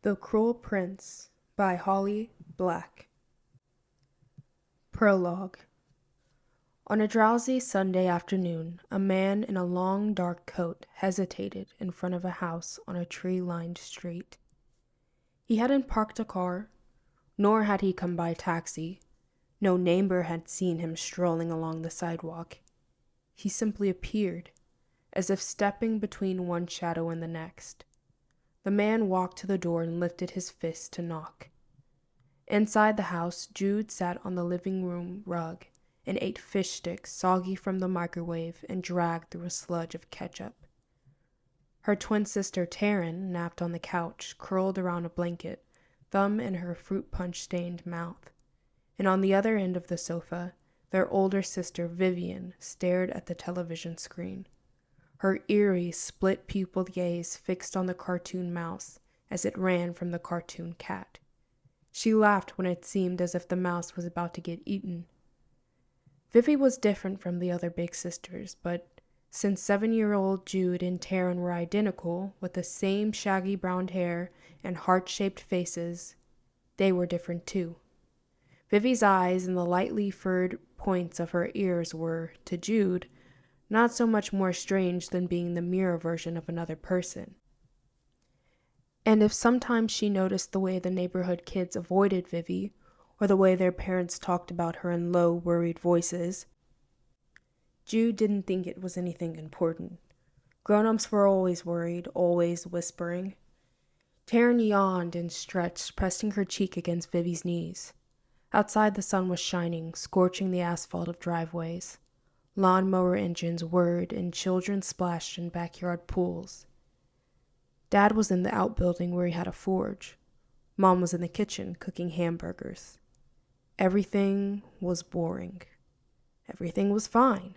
The Cruel Prince by Holly Black. Prologue. On a drowsy Sunday afternoon, a man in a long dark coat hesitated in front of a house on a tree-lined street. He hadn't parked a car, nor had he come by taxi. No neighbor had seen him strolling along the sidewalk. He simply appeared, as if stepping between one shadow and the next. The man walked to the door and lifted his fist to knock. Inside the house, Jude sat on the living room rug and ate fish sticks soggy from the microwave and dragged through a sludge of ketchup. Her twin sister Taryn napped on the couch, curled around a blanket, thumb in her fruit punch-stained mouth. And on the other end of the sofa, their older sister Vivian stared at the television screen, her eerie, split-pupiled gaze fixed on the cartoon mouse as it ran from the cartoon cat. She laughed when it seemed as if the mouse was about to get eaten. Vivi was different from the other big sisters, but since 7-year-old Jude and Taryn were identical, with the same shaggy brown hair and heart-shaped faces, they were different too. Vivi's eyes and the lightly furred points of her ears were, to Jude, not so much more strange than being the mirror version of another person. And if sometimes she noticed the way the neighborhood kids avoided Vivi, or the way their parents talked about her in low, worried voices, Jude didn't think it was anything important. Grown-ups were always worried, always whispering. Taryn yawned and stretched, pressing her cheek against Vivi's knees. Outside the sun was shining, scorching the asphalt of driveways. Lawnmower engines whirred and children splashed in backyard pools. Dad was in the outbuilding where he had a forge. Mom was in the kitchen cooking hamburgers. Everything was boring. Everything was fine.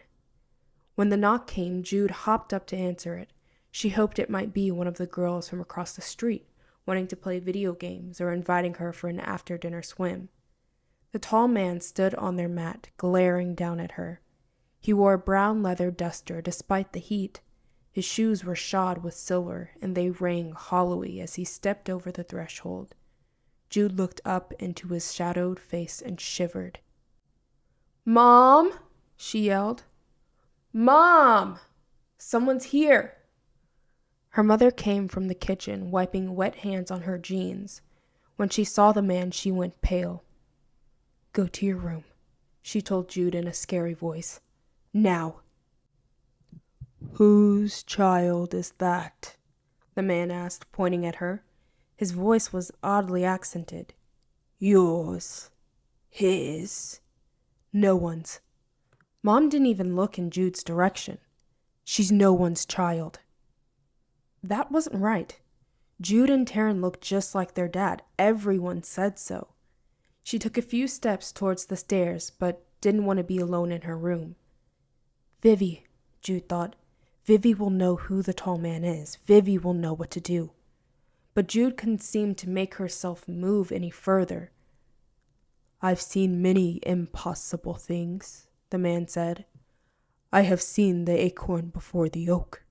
When the knock came, Jude hopped up to answer it. She hoped it might be one of the girls from across the street, wanting to play video games or inviting her for an after-dinner swim. The tall man stood on their mat, glaring down at her. He wore a brown leather duster despite the heat. His shoes were shod with silver, and they rang hollowly as he stepped over the threshold. Jude looked up into his shadowed face and shivered. "Mom!" she yelled. "Mom! Someone's here!" Her mother came from the kitchen, wiping wet hands on her jeans. When she saw the man, she went pale. "Go to your room," she told Jude in a scary voice. "Now." "Whose child is that?" the man asked, pointing at her. His voice was oddly accented. "Yours. His." "No one's." Mom didn't even look in Jude's direction. "She's no one's child." That wasn't right. Jude and Taryn looked just like their dad. Everyone said so. She took a few steps towards the stairs, but didn't want to be alone in her room. Vivi, Jude thought. Vivi will know who the tall man is. Vivi will know what to do. But Jude couldn't seem to make herself move any further. "I've seen many impossible things," the man said. "I have seen the acorn before the oak.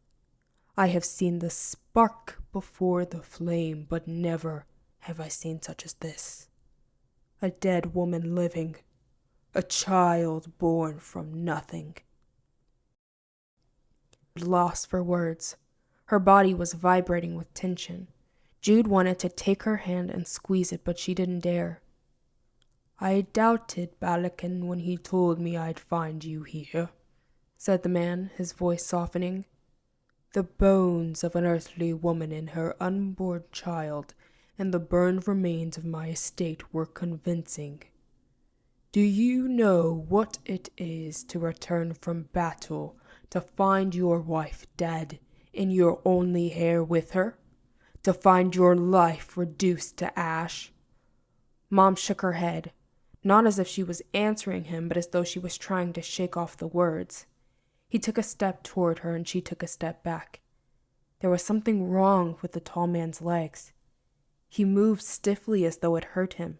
I have seen the spark before the flame, but never have I seen such as this. A dead woman living, a child born from nothing." Lost for words. Her body was vibrating with tension. Jude wanted to take her hand and squeeze it, but she didn't dare. "I doubted Balakin when he told me I'd find you here," said the man, his voice softening. "The bones of an earthly woman and her unborn child and the burned remains of my estate were convincing. Do you know what it is to return from battle to find your wife dead and your only heir with her? To find your life reduced to ash?" Mom shook her head, not as if she was answering him, but as though she was trying to shake off the words. He took a step toward her, and she took a step back. There was something wrong with the tall man's legs. He moved stiffly as though it hurt him.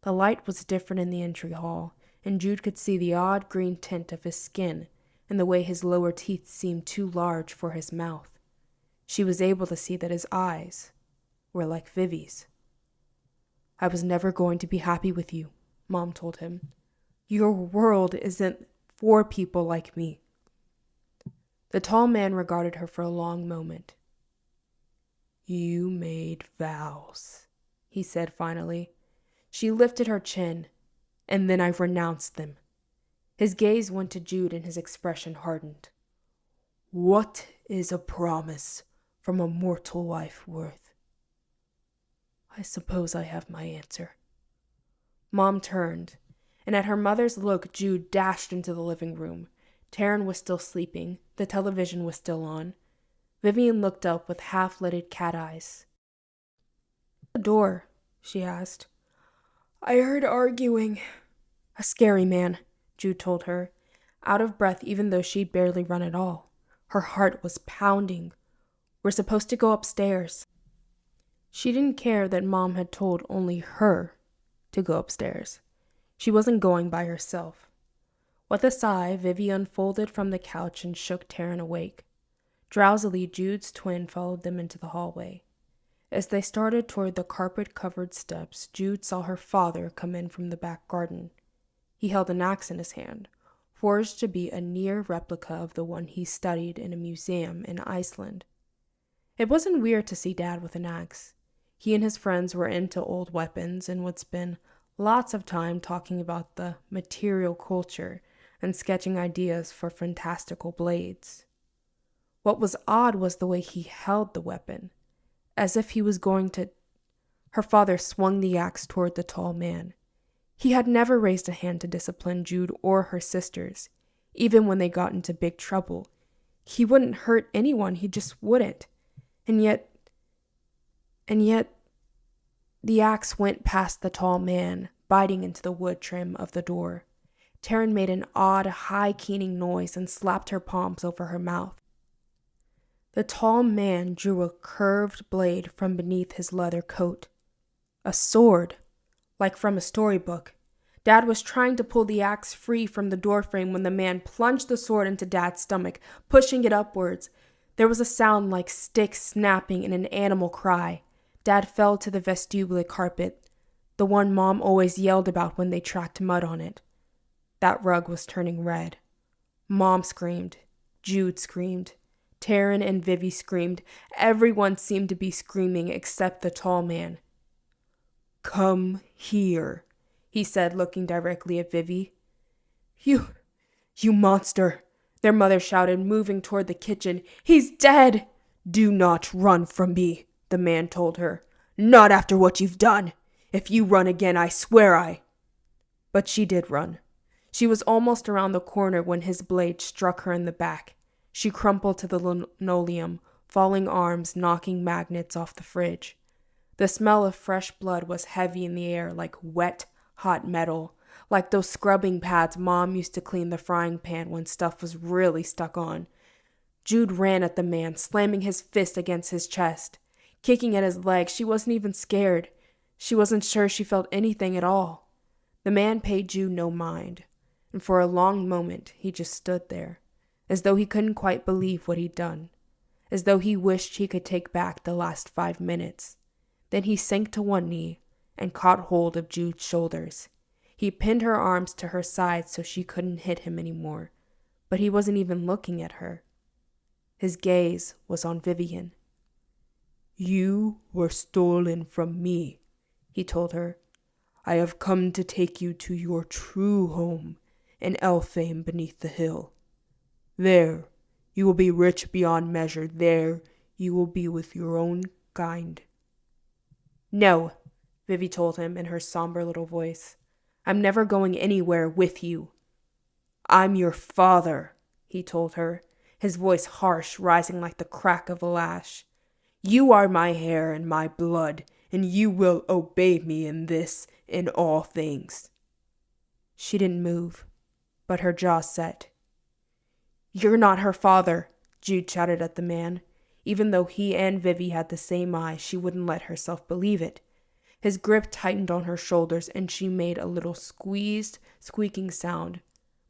The light was different in the entry hall, and Jude could see the odd green tint of his skin and the way his lower teeth seemed too large for his mouth. She was able to see that his eyes were like Vivi's. "I was never going to be happy with you," Mom told him. "Your world isn't for people like me." The tall man regarded her for a long moment. "You made vows," he said finally. She lifted her chin. "And then I renounced them." His gaze went to Jude and his expression hardened. "What is a promise from a mortal wife worth?" "I suppose I have my answer." Mom turned, and at her mother's look, Jude dashed into the living room. Taryn was still sleeping. The television was still on. Vivian looked up with half-lidded cat eyes. "The door," she asked. "I heard arguing." "A scary man," Jude told her, out of breath even though she'd barely run at all. Her heart was pounding. "We're supposed to go upstairs." She didn't care that Mom had told only her to go upstairs. She wasn't going by herself. With a sigh, Vivi unfolded from the couch and shook Taryn awake. Drowsily, Jude's twin followed them into the hallway. As they started toward the carpet-covered steps, Jude saw her father come in from the back garden. He held an axe in his hand, forged to be a near replica of the one he studied in a museum in Iceland. It wasn't weird to see Dad with an axe. He and his friends were into old weapons and would spend lots of time talking about the material culture and sketching ideas for fantastical blades. What was odd was the way he held the weapon, as if he was going to... Her father swung the axe toward the tall man. He had never raised a hand to discipline Jude or her sisters, even when they got into big trouble. He wouldn't hurt anyone, he just wouldn't. And yet, the axe went past the tall man, biting into the wood trim of the door. Taryn made an odd, high-keening noise and slapped her palms over her mouth. The tall man drew a curved blade from beneath his leather coat. A sword, like from a storybook. Dad was trying to pull the axe free from the doorframe when the man plunged the sword into Dad's stomach, pushing it upwards. There was a sound like sticks snapping and an animal cry. Dad fell to the vestibule carpet, the one Mom always yelled about when they tracked mud on it. That rug was turning red. Mom screamed. Jude screamed. Taryn and Vivi screamed. Everyone seemed to be screaming except the tall man. "Come here," he said, looking directly at Vivi. You monster," their mother shouted, moving toward the kitchen. "He's dead!" "Do not run from me," the man told her. "Not after what you've done. If you run again, I swear I..." But she did run. She was almost around the corner when his blade struck her in the back. She crumpled to the linoleum, falling arms knocking magnets off the fridge. The smell of fresh blood was heavy in the air like wet, hot metal, like those scrubbing pads Mom used to clean the frying pan when stuff was really stuck on. Jude ran at the man, slamming his fist against his chest, kicking at his leg. She wasn't even scared. She wasn't sure she felt anything at all. The man paid Jude no mind, and for a long moment he just stood there, as though he couldn't quite believe what he'd done, as though he wished he could take back the last 5 minutes. Then he sank to one knee and caught hold of Jude's shoulders. He pinned her arms to her sides so she couldn't hit him anymore, but he wasn't even looking at her. His gaze was on Vivian. "You were stolen from me," he told her. "I have come to take you to your true home in Elfame beneath the hill. There, you will be rich beyond measure. There, you will be with your own kind." "No," Vivi told him in her somber little voice. "I'm never going anywhere with you." "I'm your father," he told her, his voice harsh, rising like the crack of a lash. "You are my hair and my blood, and you will obey me in this, in all things." She didn't move, but her jaw set. "You're not her father," Jude shouted at the man. Even though he and Vivi had the same eyes, she wouldn't let herself believe it. His grip tightened on her shoulders, and she made a little squeezed, squeaking sound.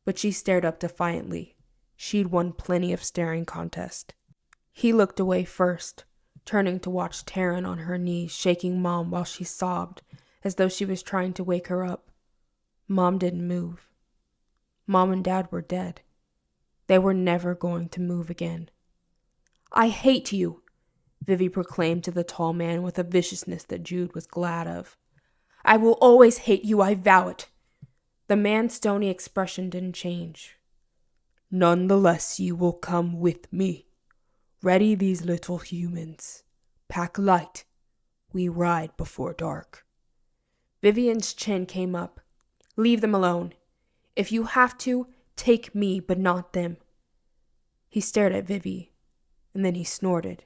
But she stared up defiantly. She'd won plenty of staring contests. He looked away first, turning to watch Taryn on her knees, shaking Mom while she sobbed, as though she was trying to wake her up. Mom didn't move. Mom and Dad were dead. They were never going to move again. "I hate you," Vivi proclaimed to the tall man with a viciousness that Jude was glad of. "I will always hate you, I vow it." The man's stony expression didn't change. "None the less you will come with me. Ready these little humans. Pack light. We ride before dark." Vivian's chin came up. "Leave them alone. If you have to, take me, but not them." He stared at Vivi, and then he snorted.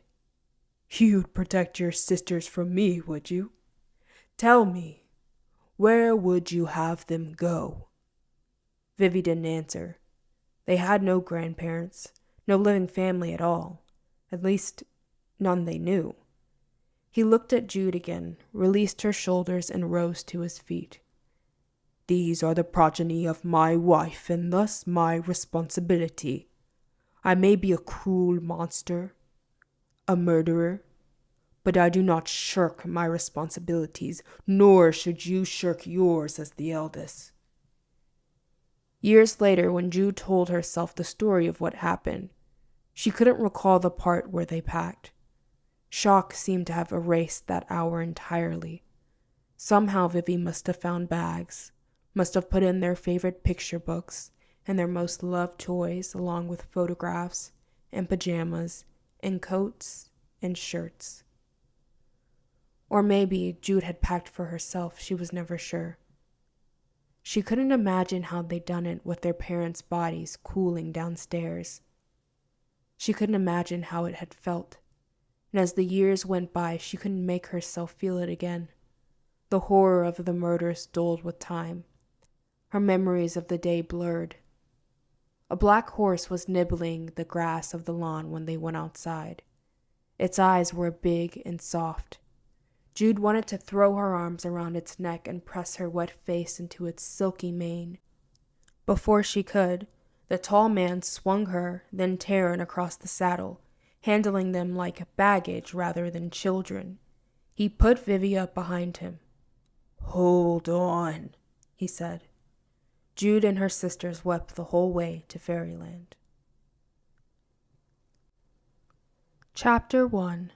"You'd protect your sisters from me, would you? Tell me, where would you have them go?" Vivi didn't answer. They had no grandparents, no living family at all. At least, none they knew. He looked at Jude again, released her shoulders, and rose to his feet. "These are the progeny of my wife, and thus my responsibility. I may be a cruel monster, a murderer, but I do not shirk my responsibilities, nor should you shirk yours as the eldest." Years later, when Jude told herself the story of what happened, she couldn't recall the part where they packed. Shock seemed to have erased that hour entirely. Somehow Vivi must have found bags, must have put in their favorite picture books and their most loved toys, along with photographs and pajamas and coats and shirts. Or maybe Jude had packed for herself, she was never sure. She couldn't imagine how they'd done it with their parents' bodies cooling downstairs. She couldn't imagine how it had felt, and as the years went by, she couldn't make herself feel it again. The horror of the murders dulled with time. Her memories of the day blurred. A black horse was nibbling the grass of the lawn when they went outside. Its eyes were big and soft. Jude wanted to throw her arms around its neck and press her wet face into its silky mane. Before she could, the tall man swung her, then Taryn, across the saddle, handling them like baggage rather than children. He put Vivi up behind him. "Hold on," he said. Jude and her sisters wept the whole way to Fairyland. Chapter 1.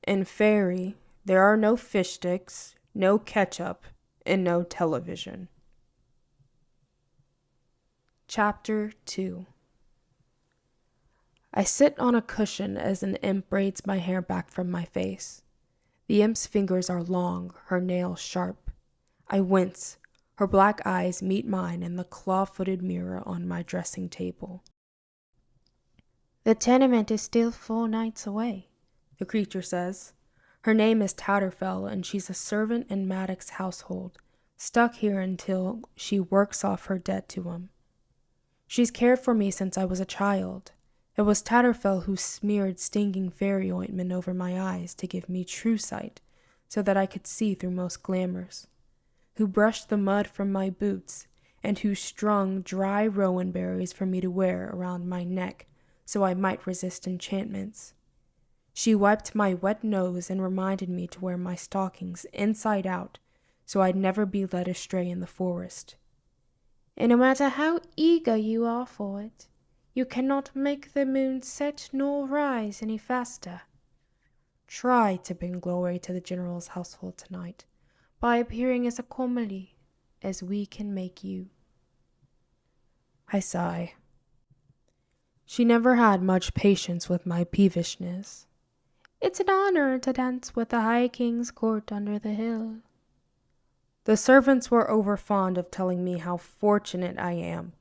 In Fairy, there are no fish sticks, no ketchup, and no television. Chapter 2. I sit on a cushion as an imp braids my hair back from my face. The imp's fingers are long, her nails sharp. I wince. Her black eyes meet mine in the claw-footed mirror on my dressing table. "The tenement is still 4 nights away," the creature says. Her name is Tatterfell, and she's a servant in Maddox's household, stuck here until she works off her debt to him. She's cared for me since I was a child. It was Tatterfell who smeared stinging fairy ointment over my eyes to give me true sight, so that I could see through most glamours, who brushed the mud from my boots, and who strung dry rowan berries for me to wear around my neck so I might resist enchantments. She wiped my wet nose and reminded me to wear my stockings inside out so I'd never be led astray in the forest. "And no matter how eager you are for it, you cannot make the moon set nor rise any faster. Try to bring glory to the general's household tonight by appearing as comely as we can make you." I sigh. She never had much patience with my peevishness. "It's an honor to dance with the High King's court under the hill." The servants were overfond of telling me how fortunate I am,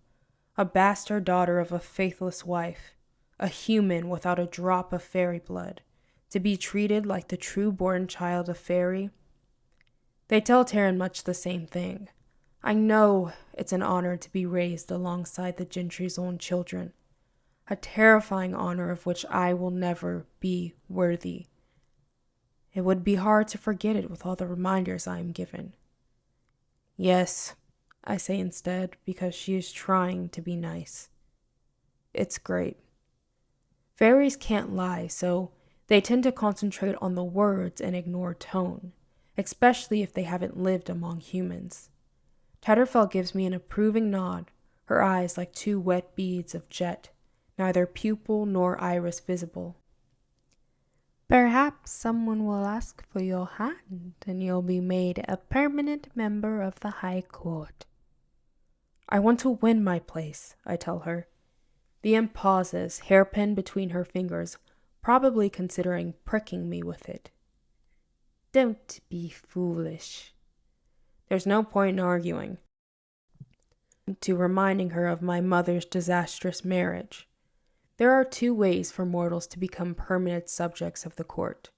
a bastard daughter of a faithless wife, a human without a drop of fairy blood, to be treated like the true-born child of fairy. They tell Taryn much the same thing. I know it's an honor to be raised alongside the gentry's own children, a terrifying honor of which I will never be worthy. It would be hard to forget it with all the reminders I am given. "Yes," I say instead, because she is trying to be nice. "It's great. Fairies can't lie, so They tend to concentrate on the words and ignore tone, especially if they haven't lived among humans. Tatterfell gives me an approving nod, her eyes like two wet beads of jet, neither pupil nor iris visible. Perhaps someone will ask for your hand, and you'll be made a permanent member of the High Court. I want to win my place, I tell her. The imp pauses, hairpin between her fingers, probably considering pricking me with it. Don't be foolish. There's no point in arguing. To reminding her of my mother's disastrous marriage. There are two ways for mortals to become permanent subjects of the court.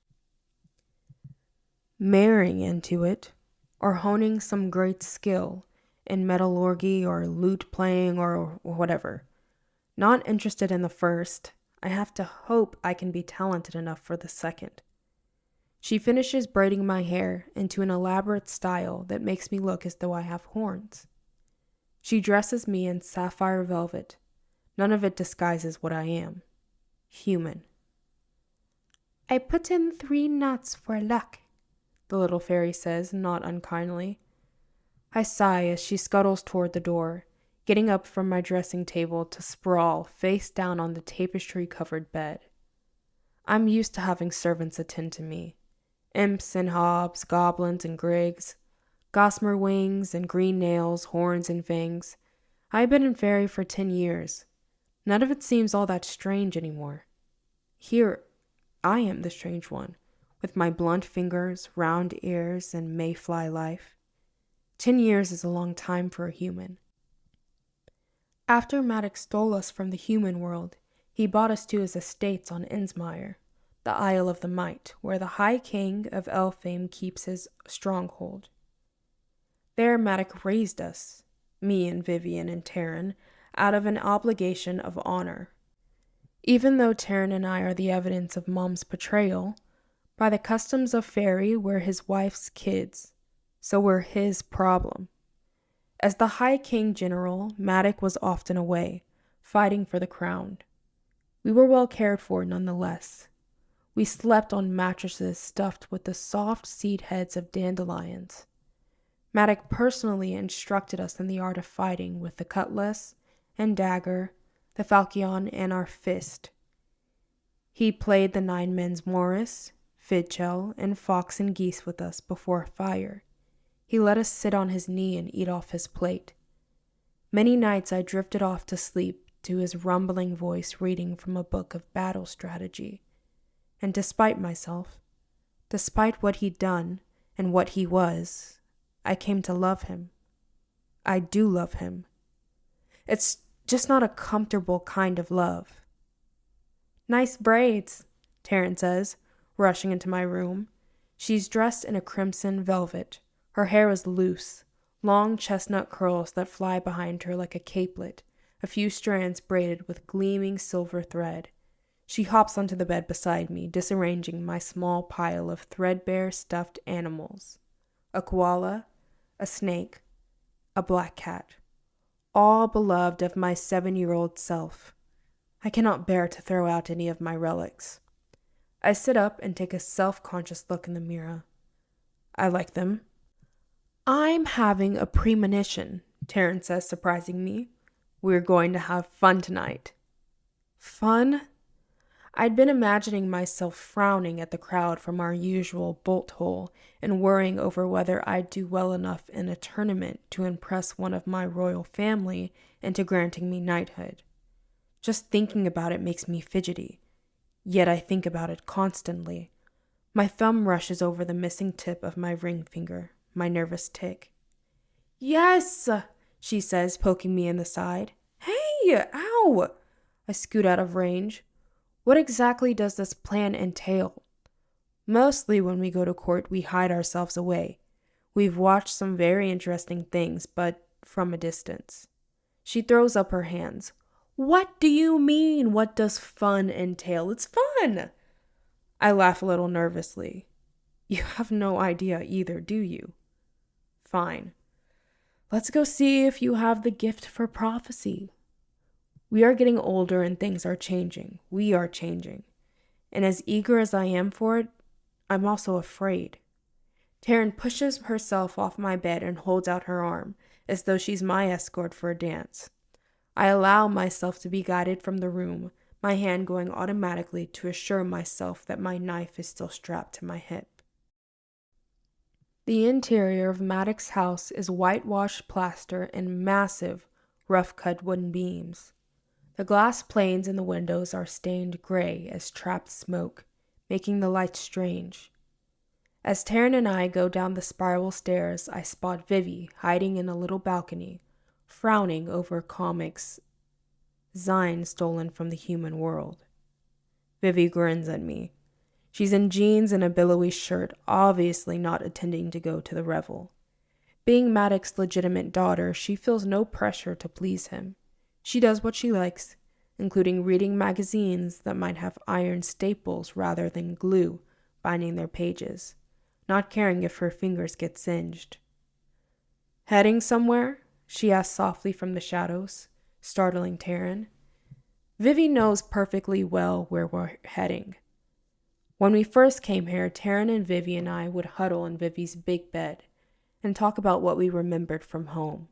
Marrying into it, or honing some great skill in metallurgy or lute playing or whatever. Not interested in the first, I have to hope I can be talented enough for the second. She finishes braiding my hair into an elaborate style that makes me look as though I have horns. She dresses me in sapphire velvet. None of it disguises what I am. Human. I put in 3 nuts for luck, the little fairy says, not unkindly. I sigh as she scuttles toward the door, getting up from my dressing table to sprawl face down on the tapestry-covered bed. I'm used to having servants attend to me. Imps and hobs, goblins and grigs, gossamer wings and green nails, horns and fangs. I've been in fairy for 10 years. None of it seems all that strange anymore. Here, I am the strange one, with my blunt fingers, round ears, and mayfly life. 10 years is a long time for a human. After Maddox stole us from the human world, he brought us to his estates on Innsmire, the Isle of the Might, where the High King of Elfame keeps his stronghold. There Maddox raised us, me and Vivian and Taryn, out of an obligation of honor. Even though Taryn and I are the evidence of Mom's betrayal, by the customs of fairy we're his wife's kids, so we're his problem. As the High King General, Maddox was often away, fighting for the crown. We were well cared for nonetheless. We slept on mattresses stuffed with the soft seed heads of dandelions. Maddox personally instructed us in the art of fighting with the cutlass and dagger, the falchion, and our fist. He played the 9 men's Morris, Fidchel, and fox and geese with us before fire. He let us sit on his knee and eat off his plate. Many nights I drifted off to sleep to his rumbling voice reading from a book of battle strategy. And despite myself, despite what he'd done and what he was, I came to love him. I do love him. It's just not a comfortable kind of love. Nice braids, Taryn says, rushing into my room. She's dressed in a crimson velvet. Her hair is loose, long chestnut curls that fly behind her like a capelet, a few strands braided with gleaming silver thread. She hops onto the bed beside me, disarranging my small pile of threadbare stuffed animals. A koala, a snake, a black cat. All beloved of my 7-year-old self. I cannot bear to throw out any of my relics. I sit up and take a self-conscious look in the mirror. I like them. I'm having a premonition, Taryn says, surprising me. We're going to have fun tonight. Fun? I'd been imagining myself frowning at the crowd from our usual bolt hole and worrying over whether I'd do well enough in a tournament to impress one of my royal family into granting me knighthood. Just thinking about it makes me fidgety, yet I think about it constantly. My thumb rushes over the missing tip of my ring finger, my nervous tick. Yes, she says, poking me in the side. Hey, ow! I scoot out of range. What exactly does this plan entail? Mostly when we go to court, we hide ourselves away. We've watched some very interesting things, but from a distance. She throws up her hands. What do you mean? What does fun entail? It's fun! I laugh a little nervously. You have no idea either, do you? Fine. Let's go see if you have the gift for prophecy. We are getting older and things are changing. We are changing. and as eager as I am for it, I'm also afraid. Taryn pushes herself off my bed and holds out her arm, as though she's my escort for a dance. I allow myself to be guided from the room, my hand going automatically to assure myself that my knife is still strapped to my hip. The interior of Maddox's house is whitewashed plaster and massive, rough-cut wooden beams. The glass panes in the windows are stained gray as trapped smoke, making the light strange. As Taryn and I go down the spiral stairs, I spot Vivi hiding in a little balcony, frowning over comics Zine stolen from the human world. Vivi grins at me. She's in jeans and a billowy shirt, obviously not intending to go to the revel. Being Maddox's legitimate daughter, she feels no pressure to please him. She does what she likes, including reading magazines that might have iron staples rather than glue binding their pages, not caring if her fingers get singed. "Heading somewhere?" she asks softly from the shadows, startling Taryn. Vivi knows perfectly well where we're heading. When we first came here, Taryn and Vivi and I would huddle in Vivi's big bed and talk about what we remembered from home.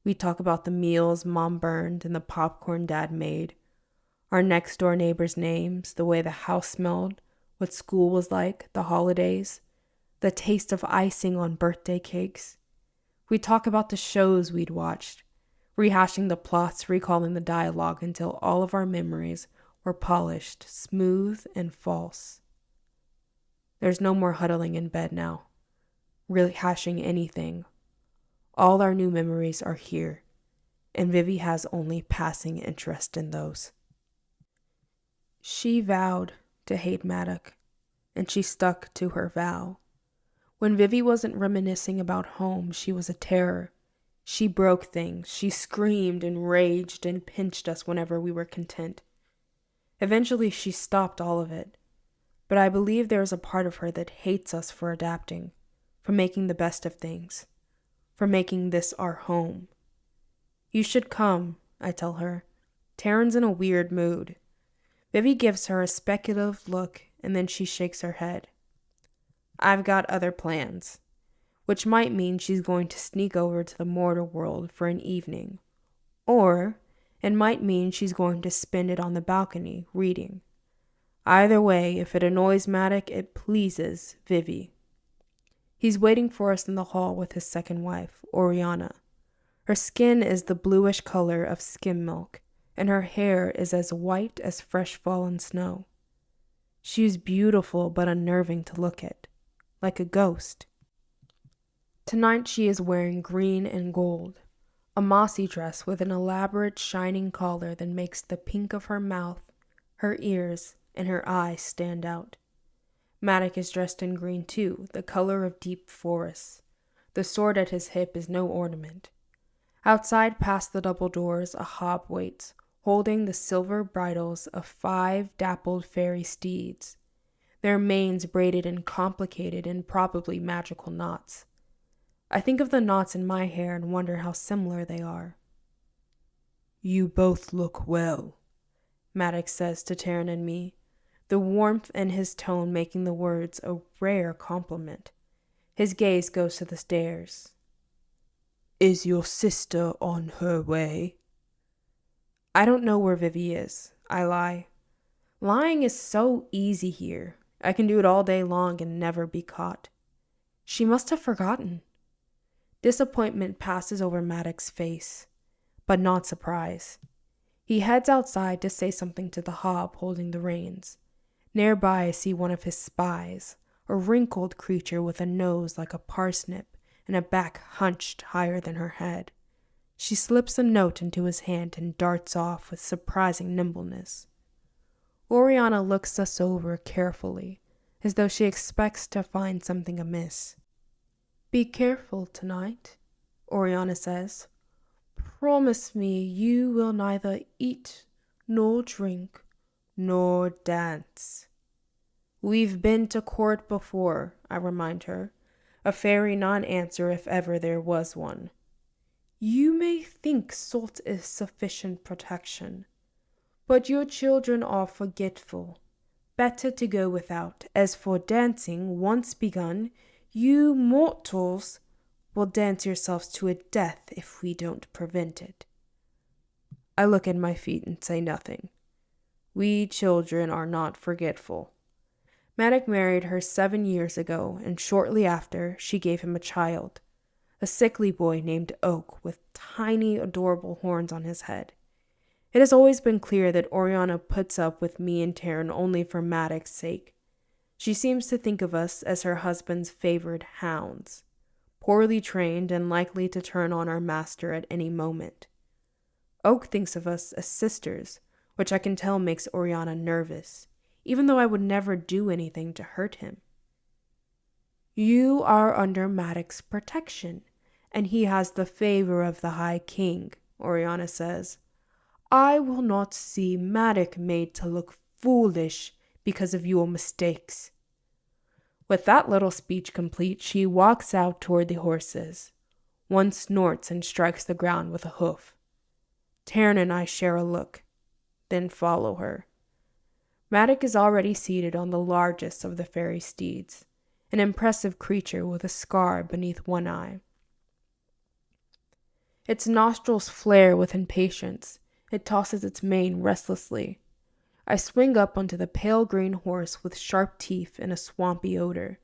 We'd talk about the meals Mom burned and the popcorn Dad made, our next-door neighbors' names, the way the house smelled, what school was like, the holidays, the taste of icing on birthday cakes. We'd talk about the shows we'd watched, rehashing the plots, recalling the dialogue until all of our memories were polished, smooth, and false. There's no more huddling in bed now, rehashing anything. All our new memories are here, and Vivi has only passing interest in those. She vowed to hate Maddox, and she stuck to her vow. When Vivi wasn't reminiscing about home, she was a terror. She broke things, she screamed and raged and pinched us whenever we were content. Eventually, she stopped all of it. But I believe there is a part of her that hates us for adapting, for making the best of things, for making this our home. "You should come," I tell her. "Taryn's in a weird mood." Vivi gives her a speculative look, and then she shakes her head. "I've got other plans," which might mean she's going to sneak over to the mortar world for an evening, or it might mean she's going to spend it on the balcony reading. Either way, if it annoys Maddox, it pleases Vivi. He's waiting for us in the hall with his second wife, Oriana. Her skin is the bluish color of skim milk, and her hair is as white as fresh fallen snow. She is beautiful but unnerving to look at, like a ghost. Tonight she is wearing green and gold, a mossy dress with an elaborate shining collar that makes the pink of her mouth, her ears, and her eyes stand out. Maddox is dressed in green too, the color of deep forests. The sword at his hip is no ornament. Outside past the double doors, a hob waits, holding the silver bridles of 5 dappled fairy steeds, their manes braided in complicated and probably magical knots. I think of the knots in my hair and wonder how similar they are. "You both look well," Maddox says to Taryn and me, the warmth in his tone making the words a rare compliment. His gaze goes to the stairs. "Is your sister on her way?" I don't know where Vivi is. I lie. Lying is so easy here. I can do it all day long and never be caught. She must have forgotten. Disappointment passes over Maddox's face, but not surprise. He heads outside to say something to the hob holding the reins. Nearby I see one of his spies, a wrinkled creature with a nose like a parsnip and a back hunched higher than her head. She slips a note into his hand and darts off with surprising nimbleness. Oriana looks us over carefully, as though she expects to find something amiss. "Be careful tonight," Oriana says. "Promise me you will neither eat, nor drink, nor dance." "We've been to court before," I remind her, a fairy non-answer if ever there was one. "You may think salt is sufficient protection, but your children are forgetful. better to go without. As for dancing, once begun, you mortals will dance yourselves to a death if we don't prevent it. I look at my feet and say nothing. We children are not forgetful. Maddox married her 7 years ago, and shortly after, she gave him a child, a sickly boy named Oak with tiny, adorable horns on his head. It has always been clear that Oriana puts up with me and Taryn only for Maddox's sake. She seems to think of us as her husband's favored hounds, poorly trained and likely to turn on our master at any moment. Oak thinks of us as sisters, which I can tell makes Oriana nervous, even though I would never do anything to hurt him. You are under Maddox's protection, and he has the favor of the High King, Oriana says. I will not see Maddox made to look foolish because of your mistakes. With that little speech complete, she walks out toward the horses. One snorts and strikes the ground with a hoof. Taryn and I share a look, then follow her. Maddox is already seated on the largest of the fairy steeds, an impressive creature with a scar beneath one eye. Its nostrils flare with impatience. It tosses its mane restlessly. I swing up onto the pale green horse with sharp teeth and a swampy odor.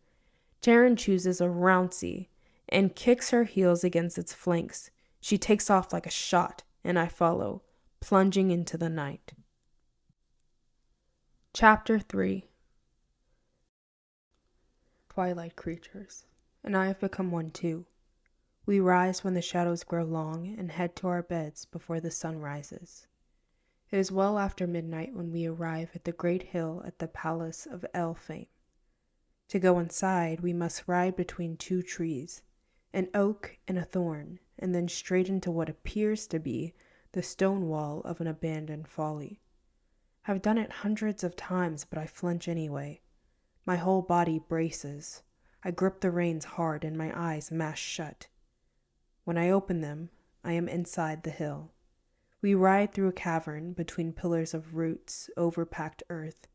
Taryn chooses a rouncy and kicks her heels against its flanks. She takes off like a shot, and I follow, plunging into the night. Chapter 3. Twilight creatures, and I have become one too. We rise when the shadows grow long and head to our beds before the sun rises. It is well after midnight when we arrive at the great hill at the palace of Elfame. To go inside, we must ride between two trees, an oak and a thorn, and then straight into what appears to be the stone wall of an abandoned folly. I've done it hundreds of times, but I flinch anyway. My whole body braces. I grip the reins hard and my eyes mash shut. When I open them, I am inside the hill. We ride through a cavern between pillars of roots, overpacked earth.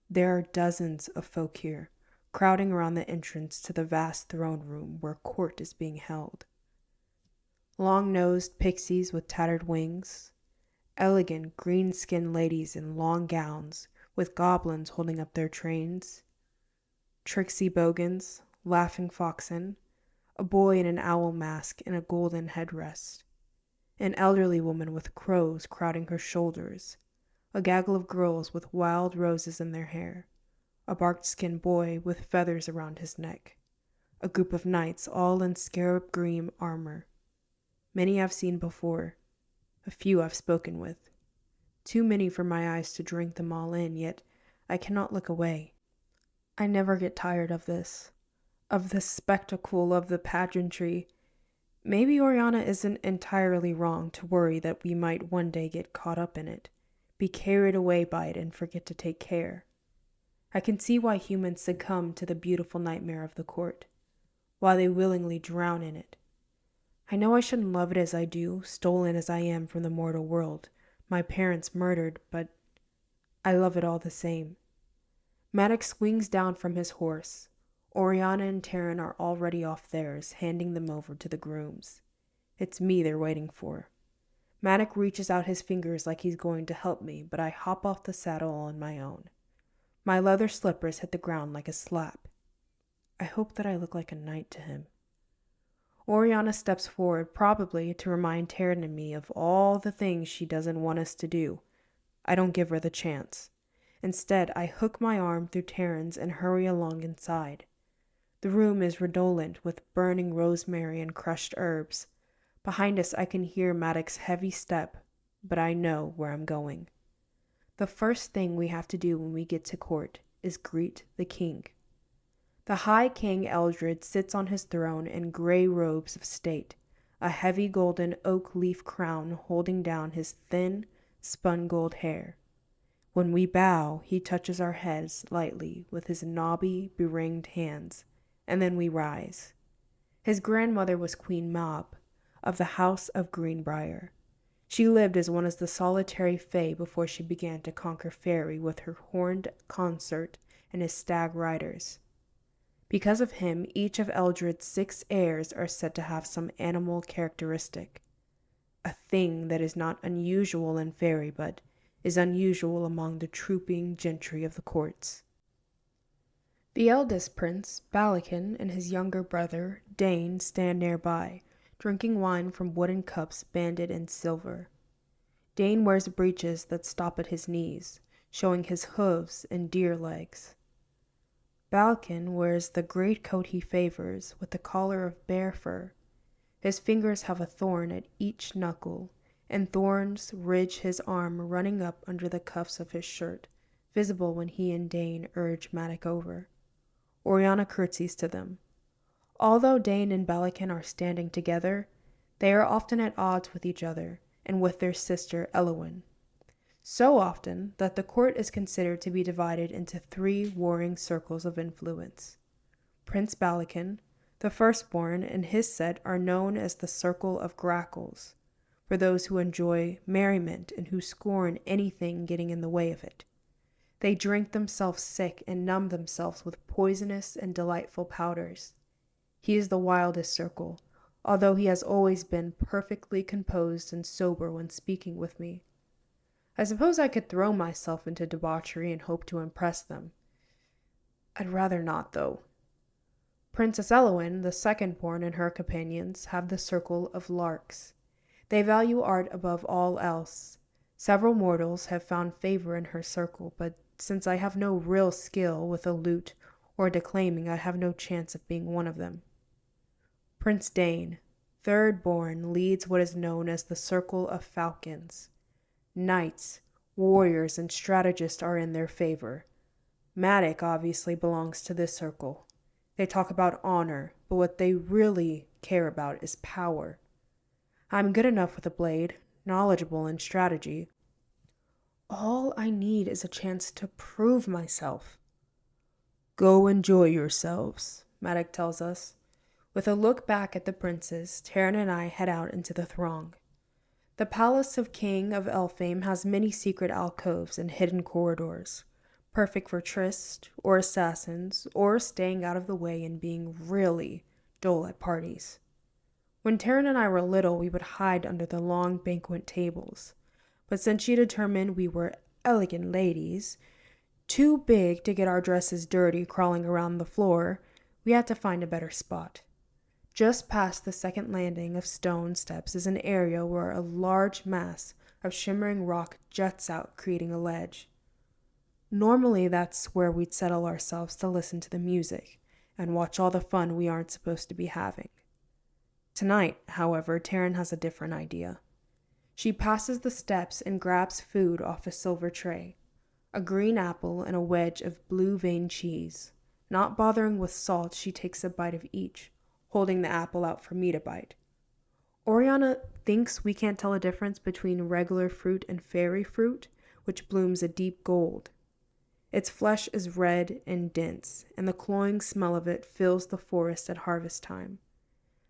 There are dozens of folk here, crowding around the entrance to the vast throne room where court is being held. Long-nosed pixies with tattered wings, elegant green-skinned ladies in long gowns with goblins holding up their trains, tricksy bogans, laughing foxen, a boy in an owl mask and a golden headrest, an elderly woman with crows crowding her shoulders, a gaggle of girls with wild roses in their hair, a bark-skinned boy with feathers around his neck, a group of knights all in scarab green armor. Many I've seen before, a few I've spoken with. Too many for my eyes to drink them all in, yet I cannot look away. I never get tired of this spectacle, of the pageantry. Maybe Oriana isn't entirely wrong to worry that we might one day get caught up in it, be carried away by it and forget to take care. I can see why humans succumb to the beautiful nightmare of the court, why they willingly drown in it. I know I shouldn't love it as I do, stolen as I am from the mortal world, my parents murdered, but I love it all the same. Maddox swings down from his horse. Oriana and Taryn are already off theirs, handing them over to the grooms. It's me they're waiting for. Maddox reaches out his fingers like he's going to help me, but I hop off the saddle on my own. My leather slippers hit the ground like a slap. I hope that I look like a knight to him. Oriana steps forward, probably to remind Taryn and me of all the things she doesn't want us to do. I don't give her the chance. Instead, I hook my arm through Taryn's and hurry along inside. The room is redolent with burning rosemary and crushed herbs. Behind us I can hear Maddox's heavy step, but I know where I'm going. The first thing we have to do when we get to court is greet the king. The High King Eldred sits on his throne in gray robes of state, a heavy golden oak leaf crown holding down his thin, spun gold hair. When we bow, he touches our heads lightly with his knobby, beringed hands, and then we rise. His grandmother was Queen Mab, of the House of Greenbrier. She lived as one of the solitary fae before she began to conquer fairy with her horned consort and his stag riders. Because of him, each of Eldred's 6 heirs are said to have some animal characteristic, a thing that is not unusual in fairy but is unusual among the trooping gentry of the courts. The eldest prince, Balakin, and his younger brother, Dane, stand nearby, drinking wine from wooden cups banded in silver. Dane wears breeches that stop at his knees, showing his hooves and deer legs. Balakin wears the great coat he favors, with the collar of bear fur. His fingers have a thorn at each knuckle, and thorns ridge his arm running up under the cuffs of his shirt, visible when he and Dane urge Matic over. Oriana curtsies to them. Although Dane and Balakin are standing together, they are often at odds with each other and with their sister Elowyn. So often that the court is considered to be divided into 3 warring circles of influence. Prince Balakin, the firstborn, and his set are known as the Circle of Grackles, for those who enjoy merriment and who scorn anything getting in the way of it. They drink themselves sick and numb themselves with poisonous and delightful powders. He is the wildest circle, although he has always been perfectly composed and sober when speaking with me. I suppose I could throw myself into debauchery and hope to impress them. I'd rather not, though. Princess Elowyn, the second-born, and her companions have the Circle of Larks. They value art above all else. Several mortals have found favor in her circle, but since I have no real skill with a lute or declaiming, I have no chance of being one of them. Prince Dane, third-born, leads what is known as the Circle of Falcons. Knights, warriors, and strategists are in their favor. Matic obviously belongs to this circle. They talk about honor, but what they really care about is power. I'm good enough with a blade, knowledgeable in strategy. All I need is a chance to prove myself. Go enjoy yourselves, Matic tells us. With a look back at the princes, Taryn and I head out into the throng. The palace of King of Elfame has many secret alcoves and hidden corridors, perfect for tryst, or assassins, or staying out of the way and being really dull at parties. When Taryn and I were little, we would hide under the long banquet tables, but since she determined we were elegant ladies, too big to get our dresses dirty crawling around the floor, we had to find a better spot. Just past the second landing of stone steps is an area where a large mass of shimmering rock juts out, creating a ledge. Normally, that's where we'd settle ourselves to listen to the music and watch all the fun we aren't supposed to be having. Tonight, however, Taryn has a different idea. She passes the steps and grabs food off a silver tray, a green apple and a wedge of blue vein cheese. Not bothering with salt, she takes a bite of each, holding the apple out for me to bite. Oriana thinks we can't tell a difference between regular fruit and fairy fruit, which blooms a deep gold. Its flesh is red and dense, and the cloying smell of it fills the forest at harvest time.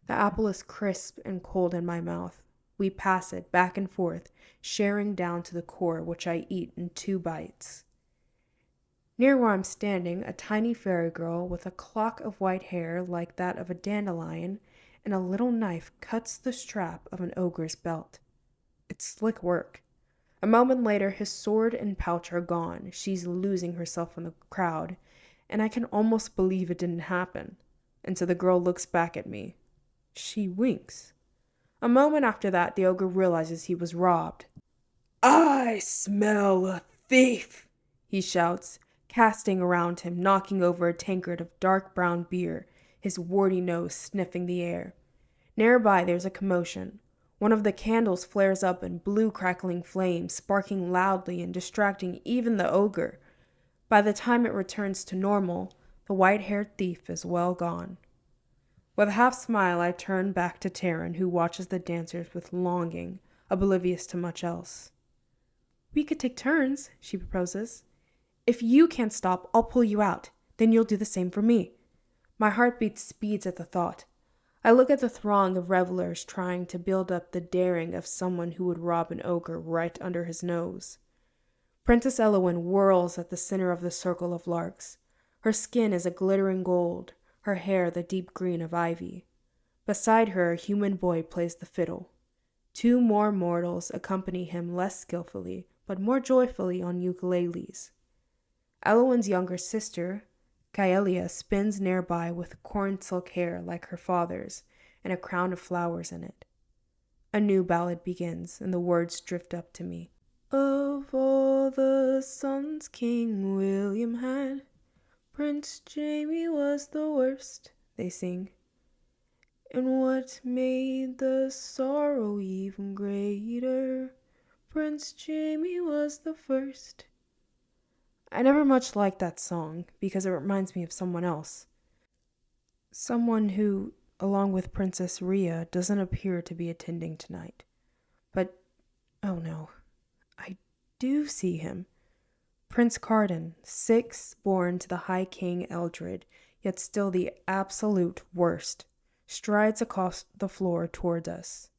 The apple is crisp and cold in my mouth. We pass it back and forth, sharing down to the core, which I eat in 2 bites. Near where I'm standing, a tiny fairy girl with a clock of white hair like that of a dandelion and a little knife cuts the strap of an ogre's belt. It's slick work. A moment later, his sword and pouch are gone. She's losing herself in the crowd, and I can almost believe it didn't happen, until the girl looks back at me. She winks. A moment after that, the ogre realizes he was robbed. "I smell a thief," he shouts, casting around him, knocking over a tankard of dark brown beer, his warty nose sniffing the air. Nearby there's a commotion. One of the candles flares up in blue crackling flames, sparking loudly and distracting even the ogre. By the time it returns to normal, the white-haired thief is well gone. With a half smile, I turn back to Taryn, who watches the dancers with longing, oblivious to much else. "We could take turns," she proposes. "If you can't stop, I'll pull you out. Then you'll do the same for me." My heartbeat speeds at the thought. I look at the throng of revelers trying to build up the daring of someone who would rob an ogre right under his nose. Princess Eowyn whirls at the center of the circle of larks. Her skin is a glittering gold, her hair the deep green of ivy. Beside her, a human boy plays the fiddle. Two more mortals accompany him less skillfully, but more joyfully on ukuleles. Eowyn's younger sister, Kaelia, spins nearby with corn silk hair like her father's and a crown of flowers in it. A new ballad begins, and the words drift up to me. Of all the sons King William had, Prince Jamie was the worst, they sing. And what made the sorrow even greater, Prince Jamie was the first. I never much liked that song because it reminds me of someone else. Someone who, along with Princess Rhea, doesn't appear to be attending tonight. But, oh no, I do see him. Prince Cardan, 6th born to the High King Eldred, yet still the absolute worst, strides across the floor towards us.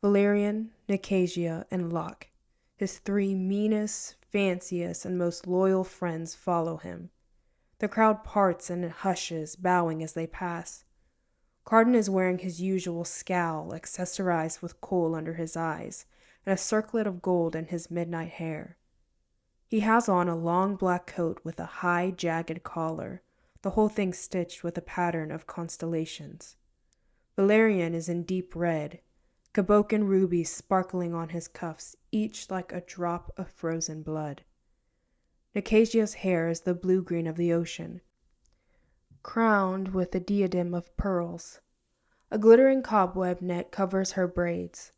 Valerian, Nicasia, and Locke, his 3 meanest, fanciest, and most loyal friends, follow him. The crowd parts and hushes, bowing as they pass. Cardan is wearing his usual scowl, accessorized with kohl under his eyes, and a circlet of gold in his midnight hair. He has on a long black coat with a high, jagged collar, the whole thing stitched with a pattern of constellations. Valerian is in deep red, Cabocan rubies sparkling on his cuffs, each like a drop of frozen blood. Nicasia's hair is the blue-green of the ocean, crowned with a diadem of pearls. A glittering cobweb net covers her braids.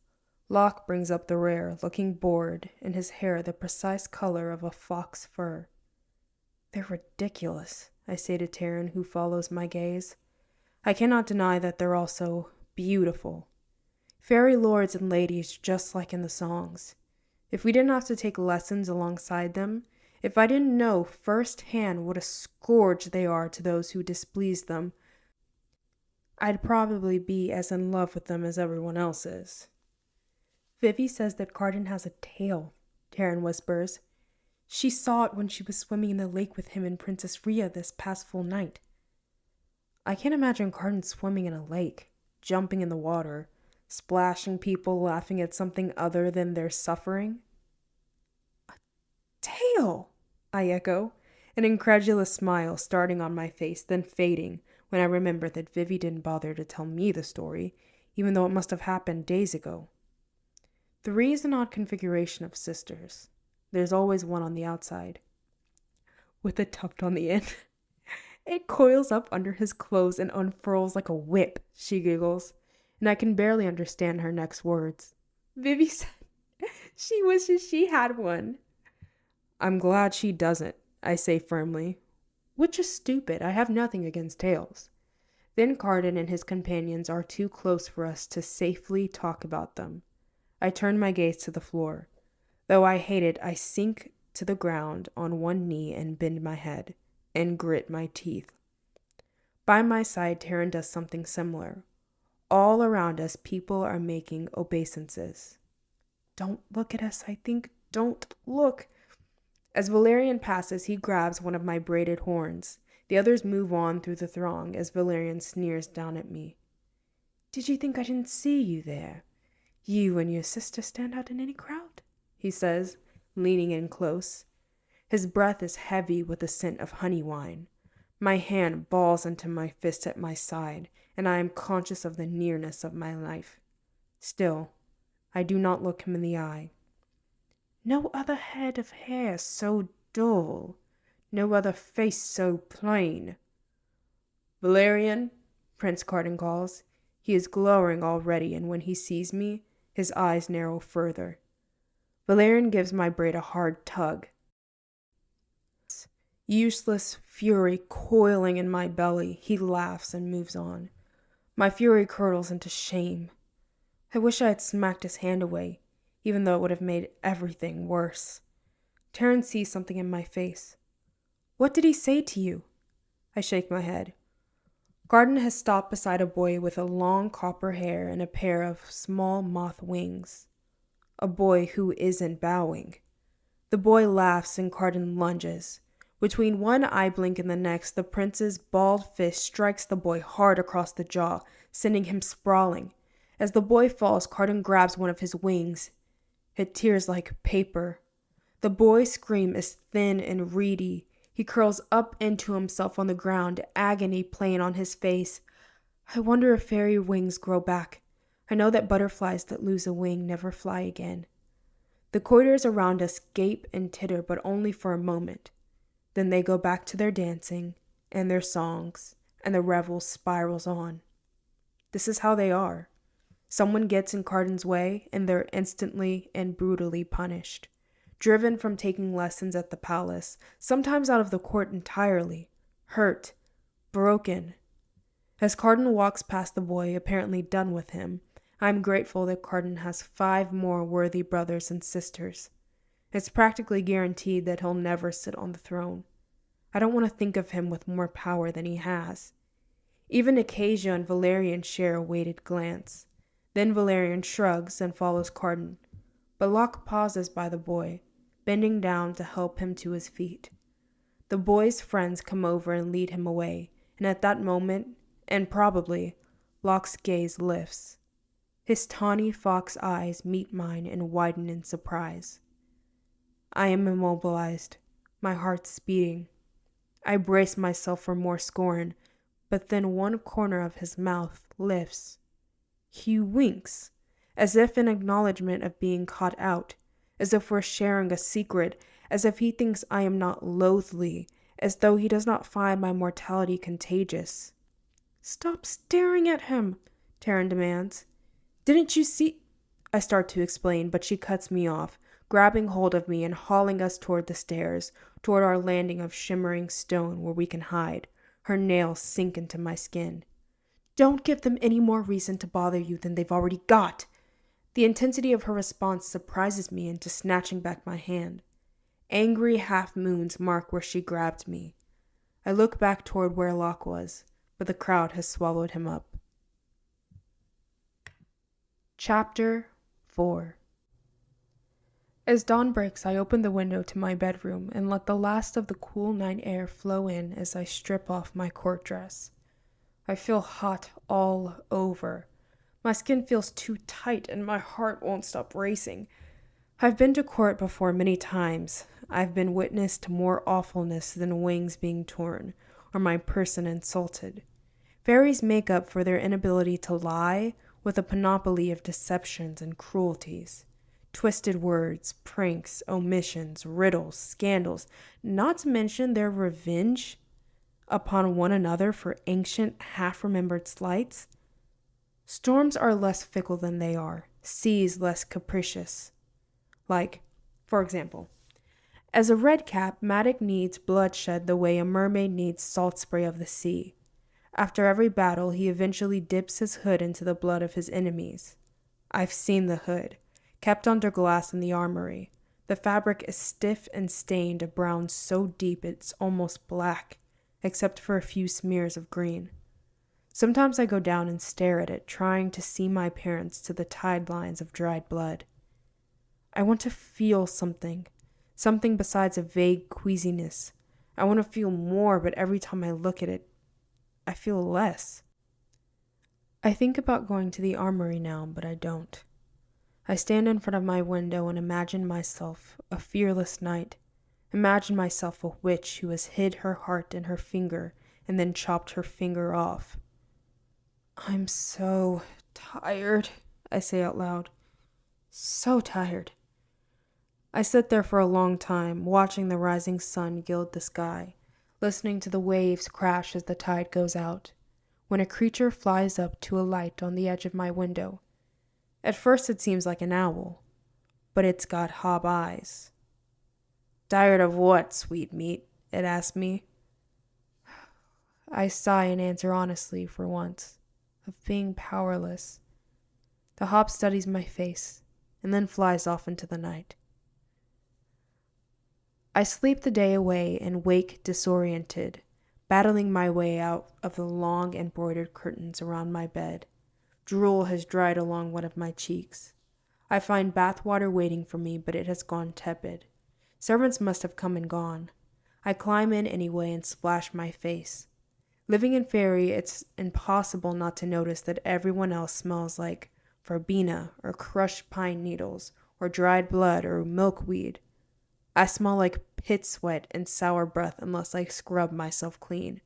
Locke brings up the rear, looking bored, and his hair the precise color of a fox fur. They're ridiculous, I say to Taryn, who follows my gaze. I cannot deny that they're also beautiful. Fairy lords and ladies just like in the songs. If we didn't have to take lessons alongside them, if I didn't know firsthand what a scourge they are to those who displease them, I'd probably be as in love with them as everyone else is. Vivi says that Cardan has a tail, Taryn whispers. She saw it when she was swimming in the lake with him and Princess Rhea this past full night. I can't imagine Cardan swimming in a lake, jumping in the water, splashing people, laughing at something other than their suffering. A tail, I echo, an incredulous smile starting on my face, then fading when I remember that Vivi didn't bother to tell me the story, even though it must have happened days ago. 3 is an odd configuration of sisters. There's always one on the outside, with a tuft on the end. It coils up under his clothes and unfurls like a whip, she giggles, and I can barely understand her next words. Vivi said she wishes she had one. I'm glad she doesn't, I say firmly. Which is stupid. I have nothing against tails. Then Cardan and his companions are too close for us to safely talk about them. I turn my gaze to the floor. Though I hate it, I sink to the ground on one knee and bend my head, and grit my teeth. By my side, Taryn does something similar. All around us, people are making obeisances. Don't look at us, I think. Don't look. As Valerian passes, he grabs one of my braided horns. The others move on through the throng as Valerian sneers down at me. Did you think I didn't see you there? You and your sister stand out in any crowd, he says, leaning in close. His breath is heavy with the scent of honey wine. My hand balls into my fist at my side, and I am conscious of the nearness of my life. Still, I do not look him in the eye. No other head of hair so dull, no other face so plain. Valerian, Prince Cardan calls. He is glowering already, and when he sees me, his eyes narrow further. Valerian gives my braid a hard tug. Useless fury coiling in my belly, he laughs and moves on. My fury curdles into shame. I wish I had smacked his hand away, even though it would have made everything worse. Taryn sees something in my face. What did he say to you? I shake my head. Carden has stopped beside a boy with a long copper hair and a pair of small moth wings. A boy who isn't bowing. The boy laughs and Carden lunges. Between one eye blink and the next, the prince's balled fist strikes the boy hard across the jaw, sending him sprawling. As the boy falls, Carden grabs one of his wings. It tears like paper. The boy's scream is thin and reedy. He curls up into himself on the ground, agony playing on his face. I wonder if fairy wings grow back. I know that butterflies that lose a wing never fly again. The courtiers around us gape and titter, but only for a moment. Then they go back to their dancing and their songs, and the revel spirals on. This is how they are. Someone gets in Carden's way, and they're instantly and brutally punished. Driven from taking lessons at the palace, sometimes out of the court entirely, hurt, broken. As Carden walks past the boy, apparently done with him, I'm grateful that Carden has 5 more worthy brothers and sisters. It's practically guaranteed that he'll never sit on the throne. I don't want to think of him with more power than he has. Even Acacia and Valerian share a weighted glance. Then Valerian shrugs and follows Carden. But Locke pauses by the boy, bending down to help him to his feet. The boy's friends come over and lead him away, and at that moment, and probably, Locke's gaze lifts. His tawny fox eyes meet mine and widen in surprise. I am immobilized, my heart's beating. I brace myself for more scorn, but then one corner of his mouth lifts. He winks, as if in acknowledgement of being caught out, as if we're sharing a secret, as if he thinks I am not loathly, as though he does not find my mortality contagious. "Stop staring at him," Taryn demands. "Didn't you see—" I start to explain, but she cuts me off, grabbing hold of me and hauling us toward the stairs, toward our landing of shimmering stone where we can hide. Her nails sink into my skin. "Don't give them any more reason to bother you than they've already got." The intensity of her response surprises me into snatching back my hand. Angry half-moons mark where she grabbed me. I look back toward where Locke was, but the crowd has swallowed him up. Chapter 4. As dawn breaks, I open the window to my bedroom and let the last of the cool night air flow in as I strip off my court dress. I feel hot all over. My skin feels too tight and my heart won't stop racing. I've been to court before many times. I've been witness to more awfulness than wings being torn or my person insulted. Fairies make up for their inability to lie with a panoply of deceptions and cruelties. Twisted words, pranks, omissions, riddles, scandals, not to mention their revenge upon one another for ancient, half-remembered slights. Storms are less fickle than they are, seas less capricious. Like, for example, as a redcap, Maddox needs bloodshed the way a mermaid needs salt spray of the sea. After every battle, he eventually dips his hood into the blood of his enemies. I've seen the hood, kept under glass in the armory. The fabric is stiff and stained a brown so deep it's almost black, except for a few smears of green. Sometimes I go down and stare at it, trying to see my parents to the tide lines of dried blood. I want to feel something besides a vague queasiness. I want to feel more, but every time I look at it, I feel less. I think about going to the armory now, but I don't. I stand in front of my window and imagine myself a fearless knight. Imagine myself a witch who has hid her heart in her finger and then chopped her finger off. I'm so tired, I say out loud. So tired. I sit there for a long time, watching the rising sun gild the sky, listening to the waves crash as the tide goes out, when a creature flies up to a light on the edge of my window. At first it seems like an owl, but it's got hob eyes. "Tired of what, sweetmeat?" it asks me. I sigh and answer honestly for once, of being powerless. The hob studies my face, and then flies off into the night. I sleep the day away and wake disoriented, battling my way out of the long embroidered curtains around my bed. Drool has dried along one of my cheeks. I find bath water waiting for me, but it has gone tepid. Servants must have come and gone. I climb in anyway and splash my face. Living in Fairy, it's impossible not to notice that everyone else smells like verbena or crushed pine needles or dried blood or milkweed. I smell like pit sweat and sour breath unless I scrub myself clean.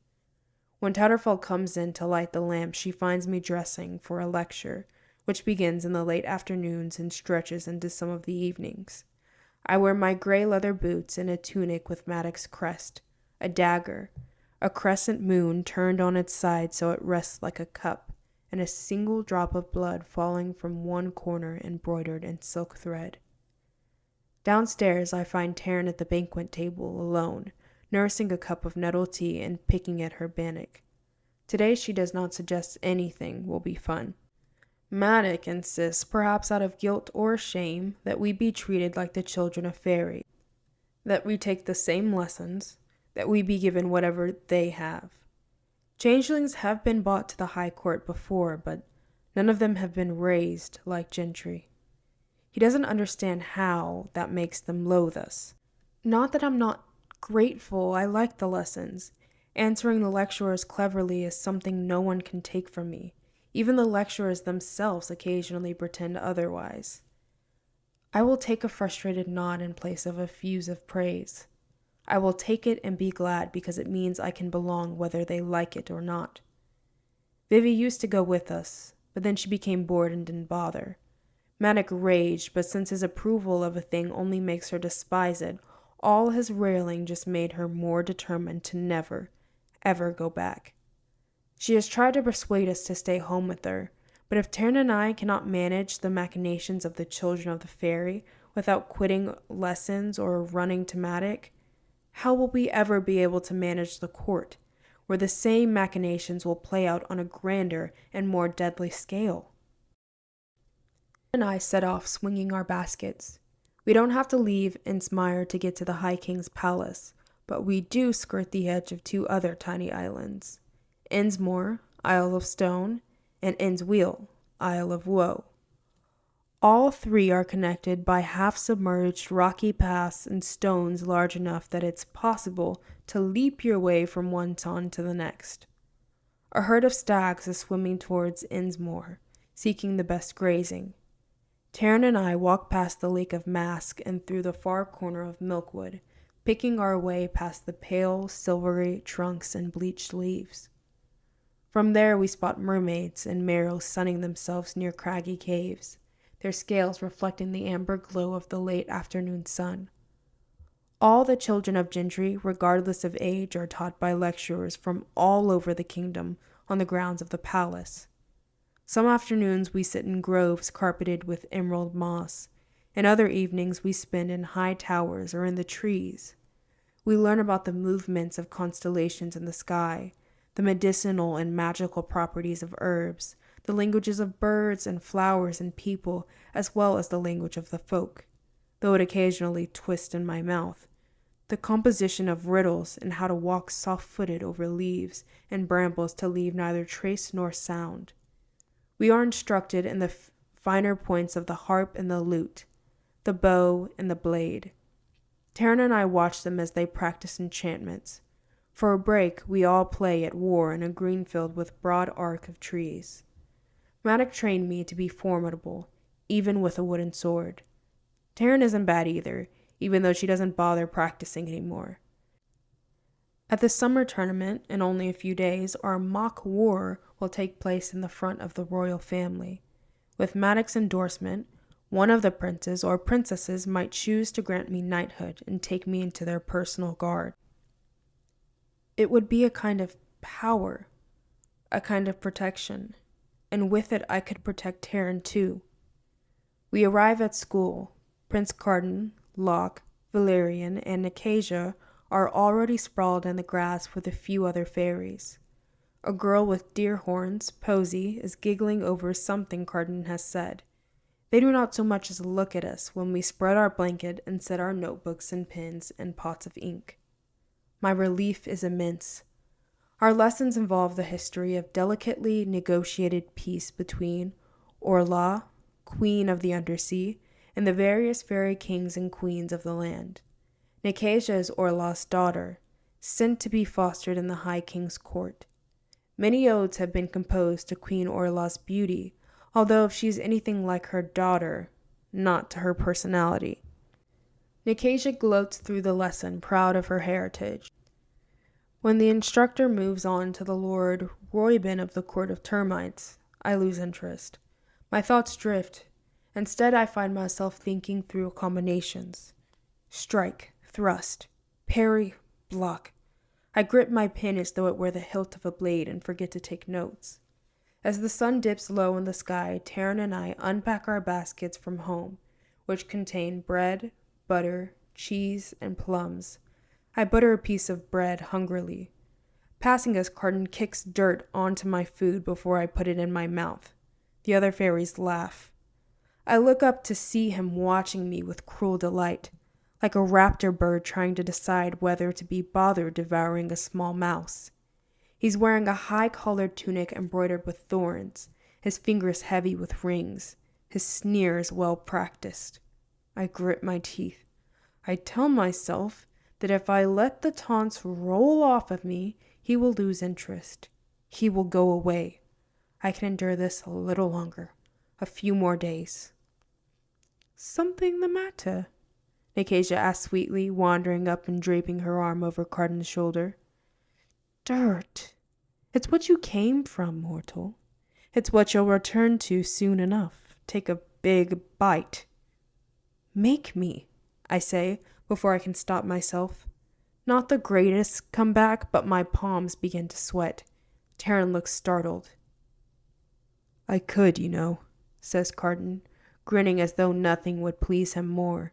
When Tatterfall comes in to light the lamp, she finds me dressing for a lecture, which begins in the late afternoons and stretches into some of the evenings. I wear my gray leather boots and a tunic with Maddox's crest, a dagger, a crescent moon turned on its side so it rests like a cup, and a single drop of blood falling from one corner embroidered in silk thread. Downstairs I find Taryn at the banquet table alone, nursing a cup of nettle tea and picking at her bannock. Today she does not suggest anything will be fun. Maddox insists, perhaps out of guilt or shame, that we be treated like the children of Fairy, that we take the same lessons, that we be given whatever they have. Changelings have been brought to the High Court before, but none of them have been raised like gentry. He doesn't understand how that makes them loathe us. Not that I'm not grateful, I like the lessons. Answering the lecturers cleverly is something no one can take from me. Even the lecturers themselves occasionally pretend otherwise. I will take a frustrated nod in place of effusive praise. I will take it and be glad because it means I can belong whether they like it or not. Vivi used to go with us, but then she became bored and didn't bother. Maddox raged, but since his approval of a thing only makes her despise it, all his railing just made her more determined to never, ever go back. She has tried to persuade us to stay home with her, but if Taryn and I cannot manage the machinations of the children of the Fairy without quitting lessons or running to Maddox, how will we ever be able to manage the court, where the same machinations will play out on a grander and more deadly scale? And I set off swinging our baskets. We don't have to leave Innsmire to get to the High King's palace, but we do skirt the edge of two other tiny islands, Innsmore, Isle of Stone, and Innsweel, Isle of Woe. All three are connected by half-submerged rocky paths and stones large enough that it's possible to leap your way from one ton to the next. A herd of stags is swimming towards Innsmore, seeking the best grazing. Taryn and I walk past the Lake of Mask and through the far corner of Milkwood, picking our way past the pale, silvery trunks and bleached leaves. From there we spot mermaids and merrows sunning themselves near craggy caves, their scales reflecting the amber glow of the late afternoon sun. All the children of gentry, regardless of age, are taught by lecturers from all over the kingdom on the grounds of the palace. Some afternoons we sit in groves carpeted with emerald moss, and other evenings we spend in high towers or in the trees. We learn about the movements of constellations in the sky, the medicinal and magical properties of herbs, the languages of birds and flowers and people, as well as the language of the folk, though it occasionally twists in my mouth, the composition of riddles and how to walk soft-footed over leaves and brambles to leave neither trace nor sound. We are instructed in the finer points of the harp and the lute, the bow and the blade. Taryn and I watch them as they practice enchantments. For a break, we all play at war in a green field with broad arc of trees. Maddox trained me to be formidable, even with a wooden sword. Taryn isn't bad either, even though she doesn't bother practicing anymore. At the summer tournament, in only a few days, our mock war will take place in the front of the royal family. With Maddox's endorsement, one of the princes or princesses might choose to grant me knighthood and take me into their personal guard. It would be a kind of power, a kind of protection, and with it I could protect Taryn too. We arrive at school. Prince Carden, Locke, Valerian, and Acacia are already sprawled in the grass with a few other fairies. A girl with deer horns, Posy, is giggling over something Carden has said. They do not so much as look at us when we spread our blanket and set our notebooks and pens and pots of ink. My relief is immense. Our lessons involve the history of delicately negotiated peace between Orla, queen of the undersea, and the various fairy kings and queens of the land. Nicasia is Orla's daughter, sent to be fostered in the High King's court. Many odes have been composed to Queen Orla's beauty, although if she is anything like her daughter, not to her personality. Nicasia gloats through the lesson, proud of her heritage. When the instructor moves on to the Lord Räuben of the Court of Termites, I lose interest. My thoughts drift. Instead, I find myself thinking through combinations. Strike, thrust, parry, block. I grip my pen as though it were the hilt of a blade and forget to take notes. As the sun dips low in the sky, Taryn and I unpack our baskets from home, which contain bread, butter, cheese, and plums. I butter a piece of bread hungrily. Passing us, Carden kicks dirt onto my food before I put it in my mouth. The other fairies laugh. I look up to see him watching me with cruel delight, like a raptor bird trying to decide whether to be bothered devouring a small mouse. He's wearing a high-collared tunic embroidered with thorns, his fingers heavy with rings, his sneers well practiced. I grit my teeth. I tell myself that if I let the taunts roll off of me, he will lose interest. He will go away. I can endure this a little longer, a few more days. Something the matter? Nicasia asked sweetly, wandering up and draping her arm over Carden's shoulder. Dirt. It's what you came from, mortal. It's what you'll return to soon enough. Take a big bite. Make me, I say, before I can stop myself. Not the greatest comeback, but my palms begin to sweat. Taryn looks startled. I could, says Carden, grinning as though nothing would please him more.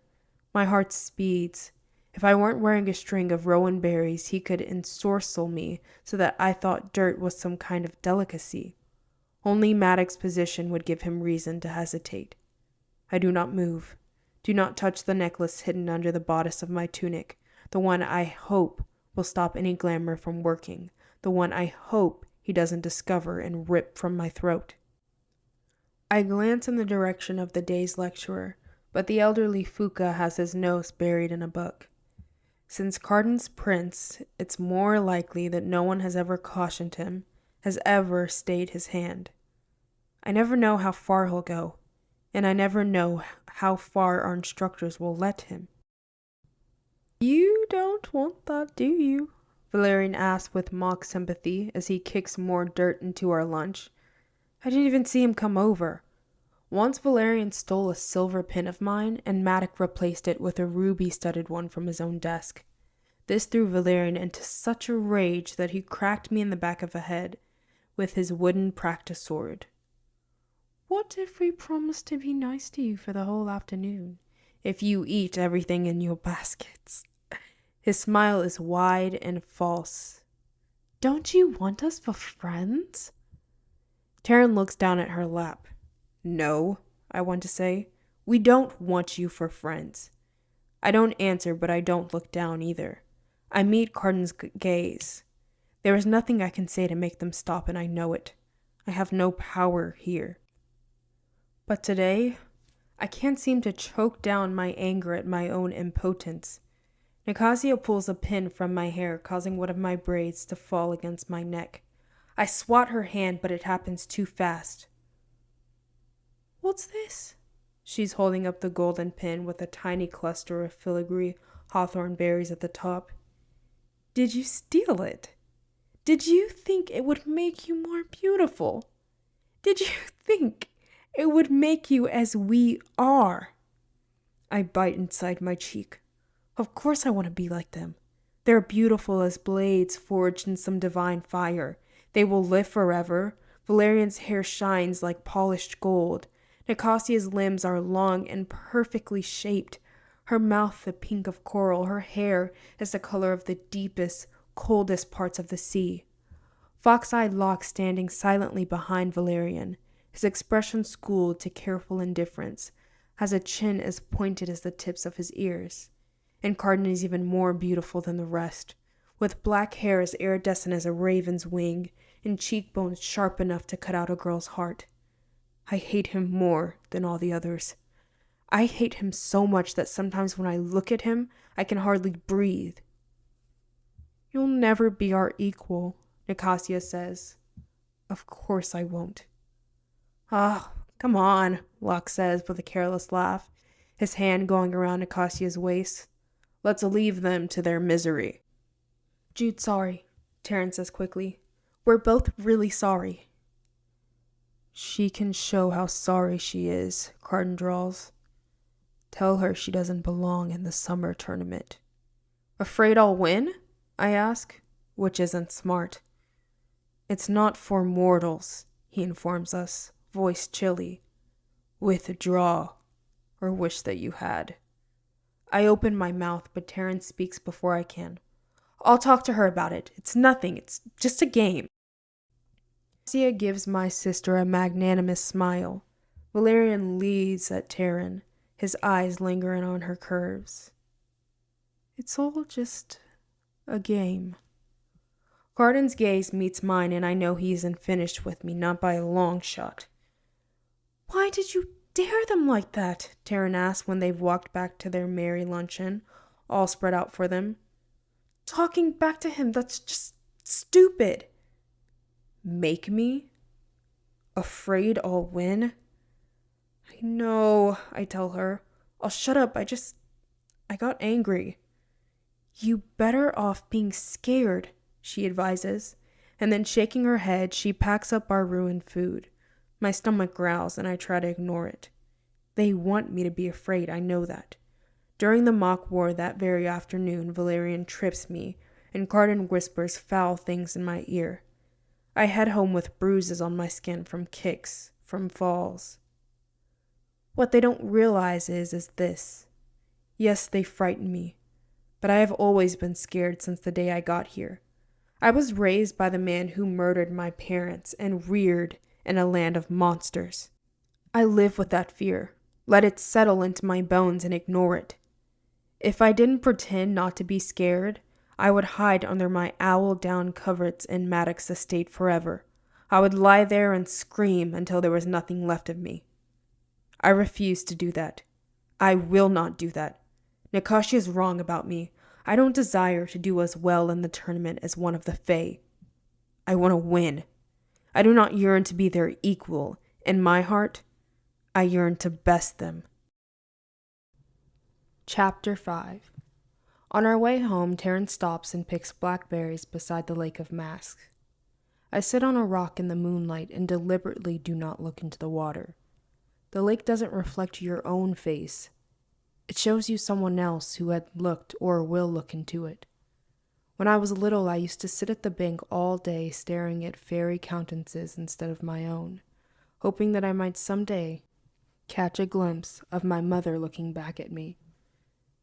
My heart speeds. If I weren't wearing a string of rowan berries, he could ensorcel me so that I thought dirt was some kind of delicacy. Only Maddox's position would give him reason to hesitate. I do not move. Do not touch the necklace hidden under the bodice of my tunic, the one I hope will stop any glamour from working, the one I hope he doesn't discover and rip from my throat. I glance in the direction of the day's lecturer, but the elderly Fuka has his nose buried in a book. Since Carden's prince, it's more likely that no one has ever cautioned him, has ever stayed his hand. I never know how far he'll go, and I never know how far our instructors will let him. You don't want that, do you? Valerian asks with mock sympathy as he kicks more dirt into our lunch. I didn't even see him come over. Once Valerian stole a silver pin of mine, and Maddox replaced it with a ruby-studded one from his own desk. This threw Valerian into such a rage that he cracked me in the back of the head with his wooden practice sword. What if we promise to be nice to you for the whole afternoon, if you eat everything in your baskets? His smile is wide and false. Don't you want us for friends? Taryn looks down at her lap. No, I want to say. We don't want you for friends. I don't answer, but I don't look down either. I meet Carden's gaze. There is nothing I can say to make them stop, and I know it. I have no power here. But today, I can't seem to choke down my anger at my own impotence. Nicasia pulls a pin from my hair, causing one of my braids to fall against my neck. I swat her hand, but it happens too fast. What's this? She's holding up the golden pin with a tiny cluster of filigree hawthorn berries at the top. Did you steal it? Did you think it would make you more beautiful? Did you think it would make you as we are? I bite inside my cheek. Of course I want to be like them. They're beautiful as blades forged in some divine fire. They will live forever. Valerian's hair shines like polished gold. Nicasia's limbs are long and perfectly shaped. Her mouth the pink of coral. Her hair is the color of the deepest, coldest parts of the sea. Fox-eyed Locke standing silently behind Valerian, his expression schooled to careful indifference, has a chin as pointed as the tips of his ears. And Carden is even more beautiful than the rest, with black hair as iridescent as a raven's wing and cheekbones sharp enough to cut out a girl's heart. I hate him more than all the others. I hate him so much that sometimes when I look at him, I can hardly breathe. You'll never be our equal, Nicasia says. Of course I won't. Ah, come on, Locke says with a careless laugh, his hand going around Nicasia's waist. Let's leave them to their misery. Jude's sorry, Taryn says quickly. We're both really sorry. She can show how sorry she is, Carden drawls. Tell her she doesn't belong in the summer tournament. Afraid I'll win? I ask, which isn't smart. It's not for mortals, he informs us, voice chilly. Withdraw, or wish that you had. I open my mouth, but Taryn speaks before I can. I'll talk to her about it. It's nothing. It's just a game. Sia gives my sister a magnanimous smile. Valerian leads at Taryn, his eyes lingering on her curves. It's all just a game. Carden's gaze meets mine, and I know he isn't finished with me, not by a long shot. Why did you dare them like that? Taryn asks when they've walked back to their merry luncheon, all spread out for them. Talking back to him, that's just stupid. Make me? Afraid I'll win? I know, I tell her. I'll shut up, I got angry. You better off being scared, she advises, and then shaking her head, she packs up our ruined food. My stomach growls, and I try to ignore it. They want me to be afraid, I know that. During the mock war that very afternoon, Valerian trips me, and Carden whispers foul things in my ear. I head home with bruises on my skin from kicks, from falls. What they don't realize is this. Yes, they frighten me, but I have always been scared since the day I got here. I was raised by the man who murdered my parents and reared in a land of monsters. I live with that fear, let it settle into my bones and ignore it. If I didn't pretend not to be scared, I would hide under my owl-down coverts in Maddox estate forever. I would lie there and scream until there was nothing left of me. I refuse to do that. I will not do that. Nicasia is wrong about me. I don't desire to do as well in the tournament as one of the Fae. I want to win. I do not yearn to be their equal. In my heart, I yearn to best them. Chapter 5. On our way home, Taryn stops and picks blackberries beside the Lake of Masks. I sit on a rock in the moonlight and deliberately do not look into the water. The lake doesn't reflect your own face. It shows you someone else who had looked or will look into it. When I was little, I used to sit at the bank all day staring at fairy countenances instead of my own, hoping that I might someday catch a glimpse of my mother looking back at me.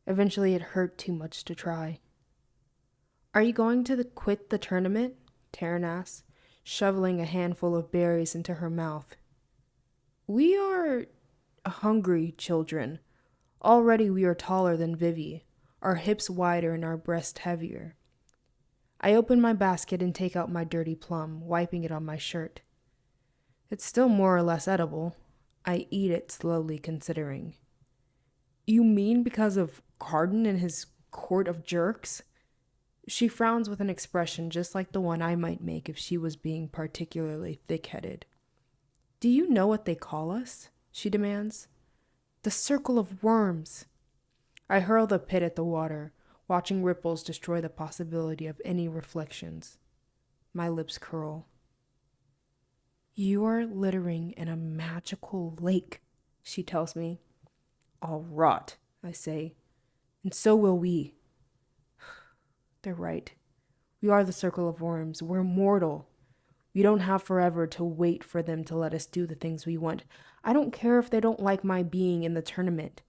Eventually, it hurt too much to try. Are you going to quit the tournament? Taryn asks, shoveling a handful of berries into her mouth. We are hungry children. Already we are taller than Vivi, our hips wider and our breasts heavier. I open my basket and take out my dirty plum, wiping it on my shirt. It's still more or less edible. I eat it slowly, considering. You mean because of Carden and his court of jerks? She frowns with an expression just like the one I might make if she was being particularly thick-headed. Do you know what they call us? She demands. The circle of worms. I hurl the pit at the water, watching ripples destroy the possibility of any reflections. My lips curl. You are littering in a magical lake, she tells me. All rot, I say, and so will we. They're right. We are the circle of worms. We're mortal. We don't have forever to wait for them to let us do the things we want. I don't care if they don't like my being in the tournament.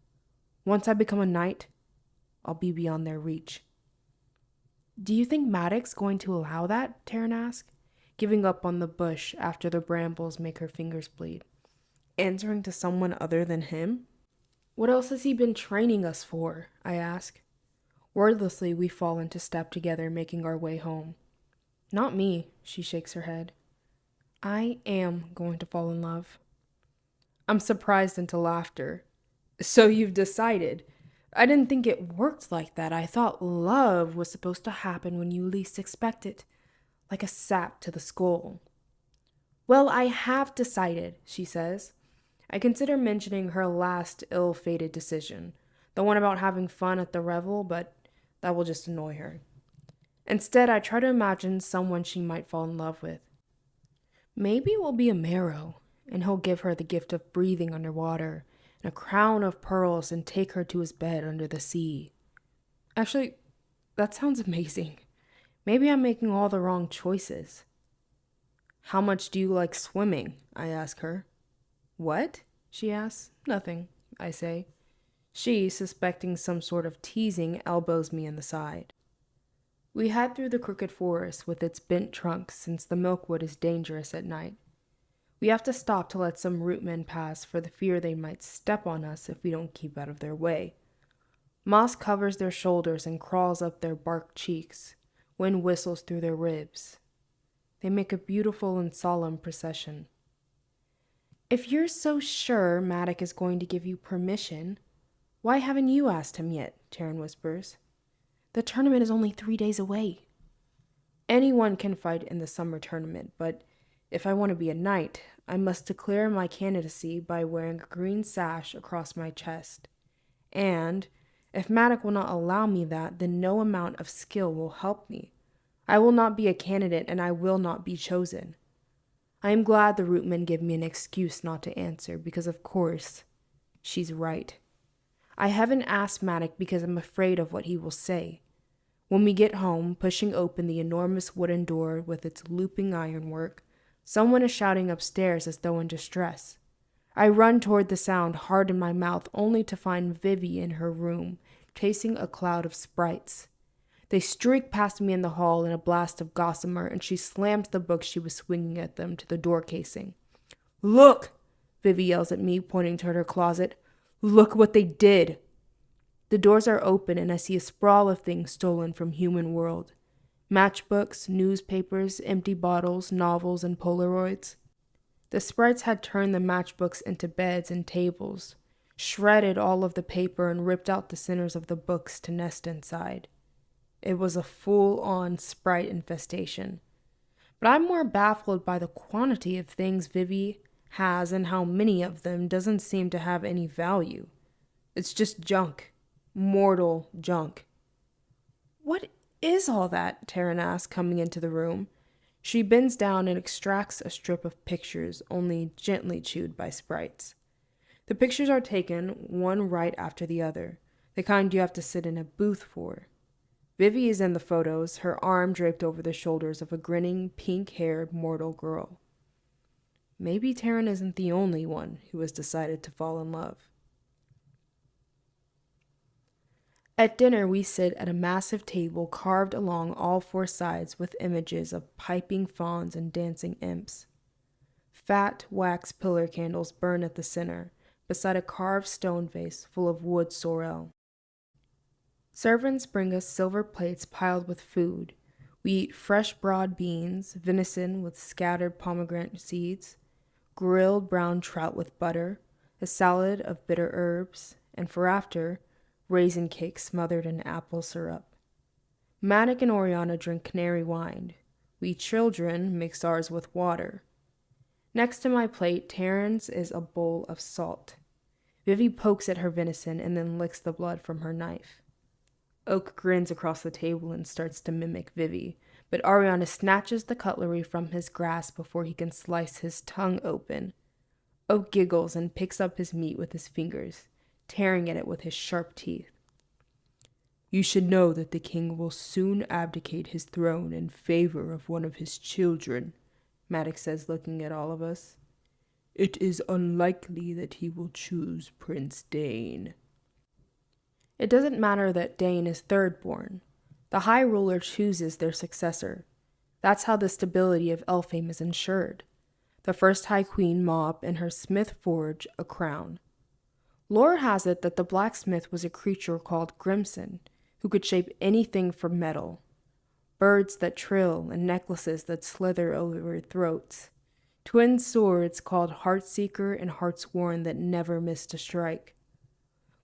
Once I become a knight, I'll be beyond their reach. Do you think Maddox's going to allow that? Taryn asks, giving up on the bush after the brambles make her fingers bleed. Answering to someone other than him? What else has he been training us for? I ask. Wordlessly, we fall into step together, making our way home. Not me, she shakes her head. I am going to fall in love. I'm surprised into laughter. So you've decided. I didn't think it worked like that. I thought love was supposed to happen when you least expect it, like a sap to the skull. Well, I have decided, she says. I consider mentioning her last ill-fated decision, the one about having fun at the revel, but that will just annoy her. Instead, I try to imagine someone she might fall in love with. Maybe it will be a marrow, and he'll give her the gift of breathing underwater and a crown of pearls and take her to his bed under the sea. Actually, that sounds amazing. Maybe I'm making all the wrong choices. How much do you like swimming? I ask her. What? She asks. Nothing, I say. She, suspecting some sort of teasing, elbows me in the side. We head through the crooked forest with its bent trunks since the milkwood is dangerous at night. We have to stop to let some rootmen pass for the fear they might step on us if we don't keep out of their way. Moss covers their shoulders and crawls up their bark cheeks. Wind whistles through their ribs. They make a beautiful and solemn procession. If you're so sure Maddox is going to give you permission, why haven't you asked him yet? Taryn whispers. The tournament is only 3 days away. Anyone can fight in the summer tournament, but if I want to be a knight, I must declare my candidacy by wearing a green sash across my chest. And if Maddox will not allow me that, then no amount of skill will help me. I will not be a candidate, and I will not be chosen. I am glad the rootmen give me an excuse not to answer, because of course, she's right. I haven't asked Maddox because I'm afraid of what he will say. When we get home, pushing open the enormous wooden door with its looping ironwork, someone is shouting upstairs as though in distress. I run toward the sound, hard in my mouth, only to find Vivi in her room, chasing a cloud of sprites. They streak past me in the hall in a blast of gossamer, and she slams the book she was swinging at them to the door casing. Look! Vivi yells at me, pointing toward her closet. Look what they did! The doors are open, and I see a sprawl of things stolen from human world. Matchbooks, newspapers, empty bottles, novels, and Polaroids. The sprites had turned the matchbooks into beds and tables, shredded all of the paper, and ripped out the centers of the books to nest inside. It was a full-on sprite infestation. But I'm more baffled by the quantity of things Vivi has and how many of them doesn't seem to have any value. It's just junk. Mortal junk. What is all that? Taryn asks, coming into the room. She bends down and extracts a strip of pictures, only gently chewed by sprites. The pictures are taken, one right after the other, the kind you have to sit in a booth for. Vivi is in the photos, her arm draped over the shoulders of a grinning, pink-haired mortal girl. Maybe Taryn isn't the only one who has decided to fall in love. At dinner, we sit at a massive table carved along all four sides with images of piping fauns and dancing imps. Fat, wax pillar candles burn at the center, beside a carved stone vase full of wood sorrel. Servants bring us silver plates piled with food. We eat fresh broad beans, venison with scattered pomegranate seeds, grilled brown trout with butter, a salad of bitter herbs, and for after, raisin cake smothered in apple syrup. Maddox and Oriana drink canary wine. We children mix ours with water. Next to my plate, Taryn's is a bowl of salt. Vivi pokes at her venison and then licks the blood from her knife. Oak grins across the table and starts to mimic Vivi, but Ariana snatches the cutlery from his grasp before he can slice his tongue open. Oak giggles and picks up his meat with his fingers, tearing at it with his sharp teeth. You should know that the king will soon abdicate his throne in favor of one of his children, Maddox says, looking at all of us. It is unlikely that he will choose Prince Dane. It doesn't matter that Dane is third-born. The High Ruler chooses their successor. That's how the stability of Elfhame is ensured. The first High Queen Mob and her smith forge a crown. Lore has it that the blacksmith was a creature called Grimson, who could shape anything from metal. Birds that trill and necklaces that slither over throats. Twin swords called Heartseeker and Heartsworn that never missed a strike.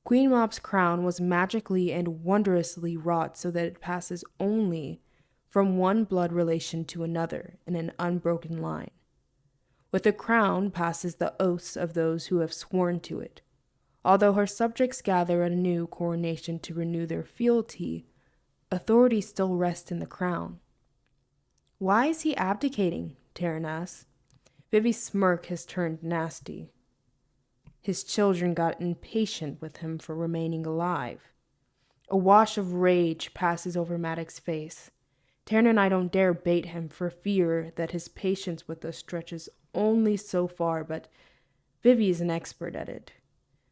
Queen Mob's crown was magically and wondrously wrought so that it passes only from one blood relation to another in an unbroken line. With the crown passes the oaths of those who have sworn to it. Although her subjects gather at a new coronation to renew their fealty, authority still rests in the crown. Why is he abdicating? Taryn asks. Vivi's smirk has turned nasty. His children got impatient with him for remaining alive. A wash of rage passes over Maddox's face. Taryn and I don't dare bait him for fear that his patience with us stretches only so far, but Vivi is an expert at it.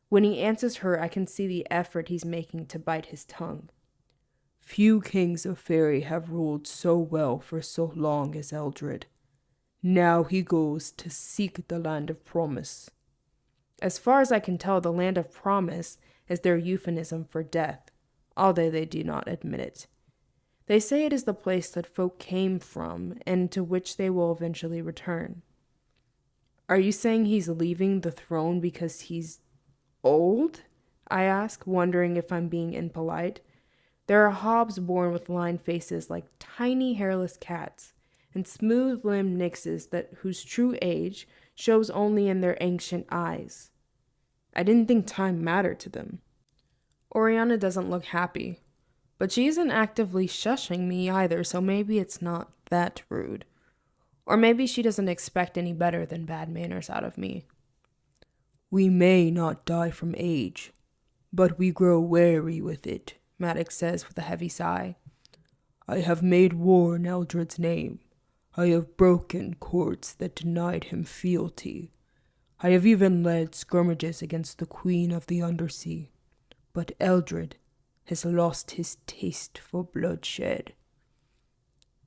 When he answers her, I can see the effort he's making to bite his tongue. Few kings of Faerie have ruled so well for so long as Eldred. Now he goes to seek the land of promise. As far as I can tell, the land of promise is their euphemism for death, although they do not admit it. They say it is the place that folk came from and to which they will eventually return. Are you saying he's leaving the throne because he's old? I ask, wondering if I'm being impolite. There are hobbs born with lined faces like tiny hairless cats, and smooth-limbed nixes whose true age shows only in their ancient eyes. I didn't think time mattered to them. Oriana doesn't look happy, but she isn't actively shushing me either, so maybe it's not that rude. Or maybe she doesn't expect any better than bad manners out of me. We may not die from age, but we grow weary with it, Maddox says with a heavy sigh. I have made war in Eldred's name. I have broken cords that denied him fealty. I have even led skirmishes against the Queen of the Undersea. But Eldred has lost his taste for bloodshed.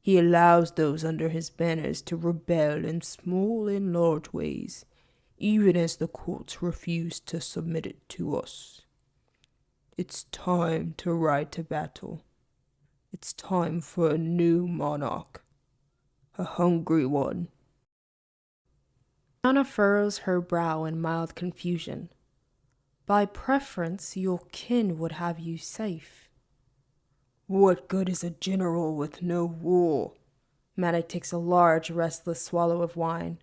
He allows those under his banners to rebel in small and large ways, even as the courts refuse to submit it to us. It's time to ride to battle. It's time for a new monarch. A hungry one. Anna furrows her brow in mild confusion. By preference, your kin would have you safe. What good is a general with no war? Maddox takes a large, restless swallow of wine.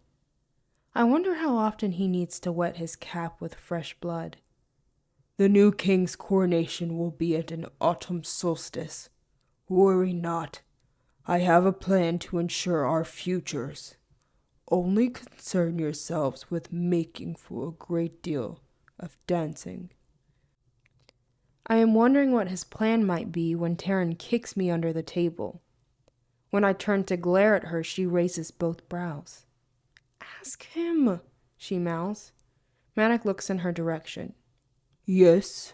I wonder how often he needs to wet his cap with fresh blood. The new king's coronation will be at an autumn solstice. Worry not. I have a plan to ensure our futures. Only concern yourselves with making for a great deal of dancing. I am wondering what his plan might be when Taryn kicks me under the table. When I turn to glare at her, she raises both brows. Ask him, she mouths. Maddox looks in her direction. Yes?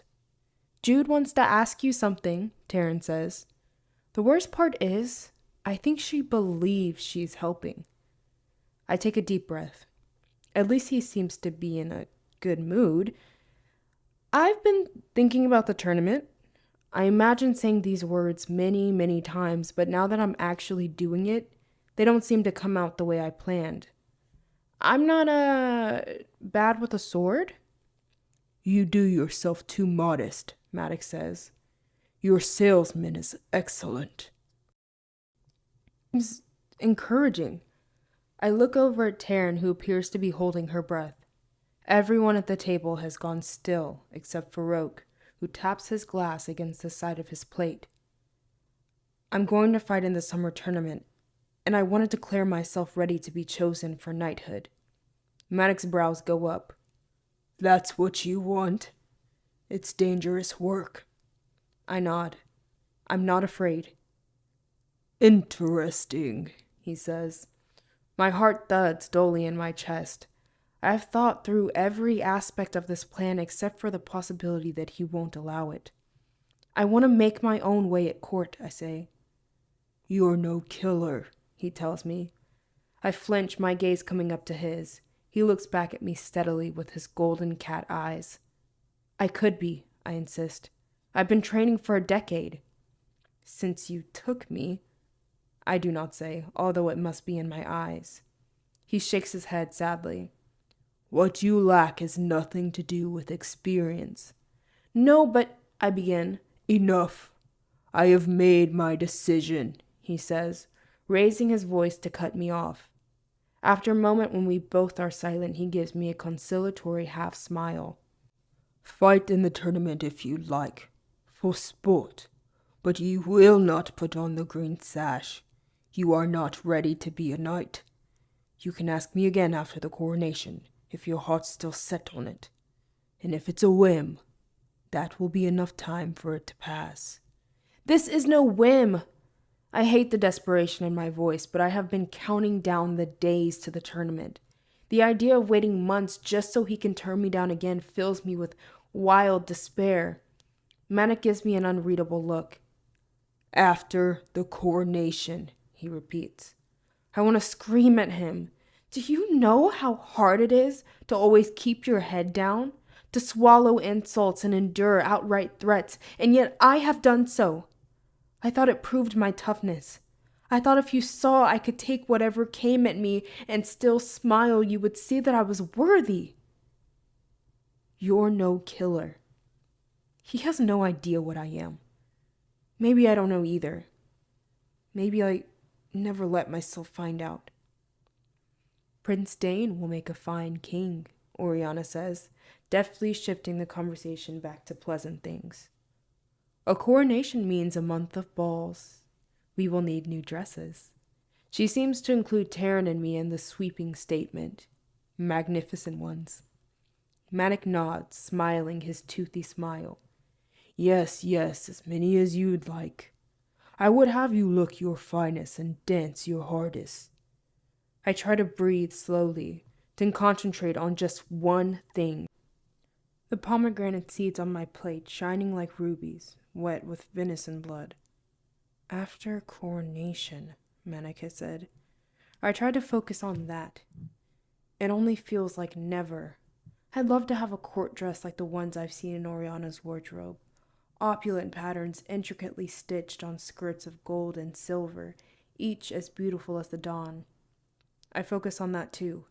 Jude wants to ask you something, Taryn says. The worst part is, I think she believes she's helping. I take a deep breath. At least he seems to be in a good mood. I've been thinking about the tournament. I imagine saying these words many, many times, but now that I'm actually doing it, they don't seem to come out the way I planned. I'm not, bad with a sword? You do yourself too modest, Maddox says. Your salesman is excellent. It's encouraging. I look over at Taryn, who appears to be holding her breath. Everyone at the table has gone still, except for Roke, who taps his glass against the side of his plate. I'm going to fight in the summer tournament, and I want to declare myself ready to be chosen for knighthood. Maddox's brows go up. That's what you want? It's dangerous work. I nod. I'm not afraid. Interesting, he says. My heart thuds dully in my chest. I have thought through every aspect of this plan except for the possibility that he won't allow it. I want to make my own way at court, I say. You're no killer, he tells me. I flinch, my gaze coming up to his. He looks back at me steadily with his golden cat eyes. I could be, I insist. I've been training for a decade. Since you took me, I do not say, although it must be in my eyes. He shakes his head sadly. What you lack has nothing to do with experience. No, but I begin. Enough. I have made my decision, he says, raising his voice to cut me off. After a moment when we both are silent, he gives me a conciliatory half smile. Fight in the tournament if you like, for sport, but you will not put on the green sash. You are not ready to be a knight. You can ask me again after the coronation, if your heart's still set on it. And if it's a whim, that will be enough time for it to pass. This is no whim. I hate the desperation in my voice, but I have been counting down the days to the tournament. The idea of waiting months just so he can turn me down again fills me with wild despair. Manic gives me an unreadable look. After the coronation, he repeats. I want to scream at him. Do you know how hard it is to always keep your head down? To swallow insults and endure outright threats, and yet I have done so. I thought it proved my toughness. I thought if you saw I could take whatever came at me and still smile, you would see that I was worthy. You're no killer. He has no idea what I am. Maybe I don't know either. Maybe I never let myself find out. Prince Dane will make a fine king, Oriana says, deftly shifting the conversation back to pleasant things. A coronation means a month of balls. We will need new dresses. She seems to include Taryn and me in the sweeping statement. Magnificent ones. Manic nods, smiling his toothy smile. Yes, as many as you'd like. I would have you look your finest and dance your hardest. I try to breathe slowly, then concentrate on just one thing. The pomegranate seeds on my plate shining like rubies, wet with venison blood. After coronation, Manica said. I try to focus on that. It only feels like never. I'd love to have a court dress like the ones I've seen in Oriana's wardrobe. Opulent patterns intricately stitched on skirts of gold and silver, each as beautiful as the dawn. I focus on that too.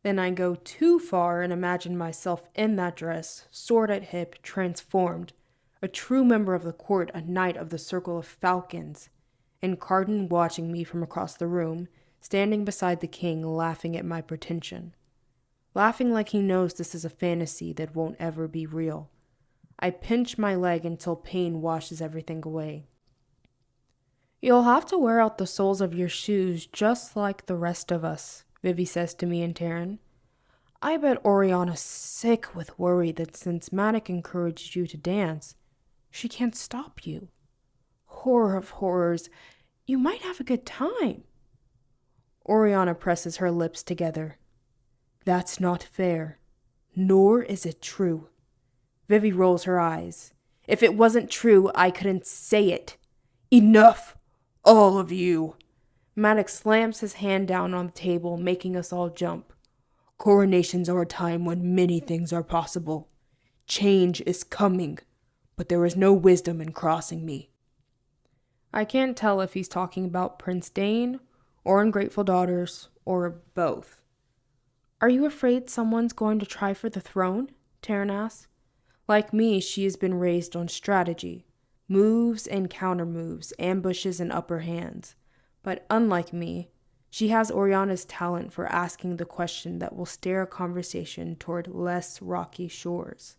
Then I go too far and imagine myself in that dress, sword at hip, transformed, a true member of the court, a knight of the Circle of Falcons, and Carden watching me from across the room, standing beside the king, laughing at my pretension. Laughing like he knows this is a fantasy that won't ever be real. I pinch my leg until pain washes everything away. You'll have to wear out the soles of your shoes just like the rest of us, Vivi says to me and Taryn. I bet Oriana's sick with worry that since Manic encouraged you to dance, she can't stop you. Horror of horrors, you might have a good time. Oriana presses her lips together. That's not fair, nor is it true. Vivi rolls her eyes. If it wasn't true, I couldn't say it. Enough, all of you. Maddox slams his hand down on the table, making us all jump. Coronations are a time when many things are possible. Change is coming, but there is no wisdom in crossing me. I can't tell if he's talking about Prince Dane, or Ungrateful Daughters, or both. Are you afraid someone's going to try for the throne? Taryn asks. Like me, she has been raised on strategy, moves and counter-moves, ambushes and upper hands. But unlike me, she has Oriana's talent for asking the question that will steer a conversation toward less rocky shores.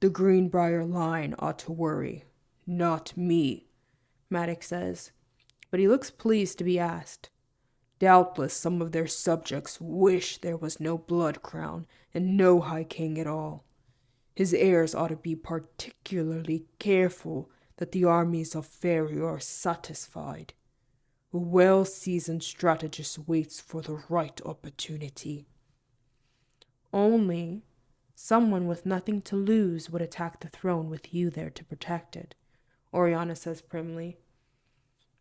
The Greenbrier line ought to worry, not me, Maddox says, but he looks pleased to be asked. Doubtless some of their subjects wish there was no blood crown and no high king at all. His heirs ought to be particularly careful that the armies of Faerie are satisfied. A well-seasoned strategist waits for the right opportunity. Only someone with nothing to lose would attack the throne with you there to protect it, Oriana says primly.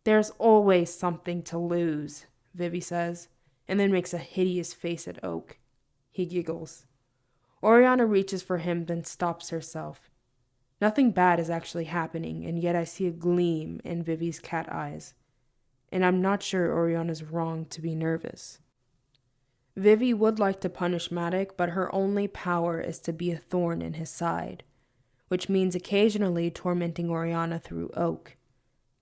There's always something to lose, Vivi says, and then makes a hideous face at Oak. He giggles. Oriana reaches for him, then stops herself. Nothing bad is actually happening, and yet I see a gleam in Vivi's cat eyes, and I'm not sure Oriana's wrong to be nervous. Vivi would like to punish Matic, but her only power is to be a thorn in his side, which means occasionally tormenting Oriana through Oak.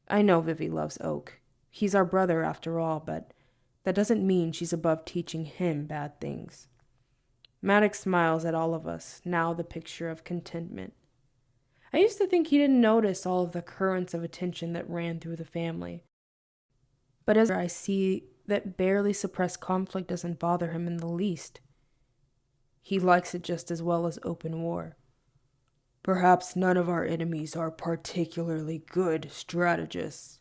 I know Vivi loves Oak. He's our brother after all, but that doesn't mean she's above teaching him bad things. Matic smiles at all of us, now the picture of contentment. I used to think he didn't notice all of the currents of attention that ran through the family. But as I see that barely suppressed conflict doesn't bother him in the least. He likes it just as well as open war. Perhaps none of our enemies are particularly good strategists.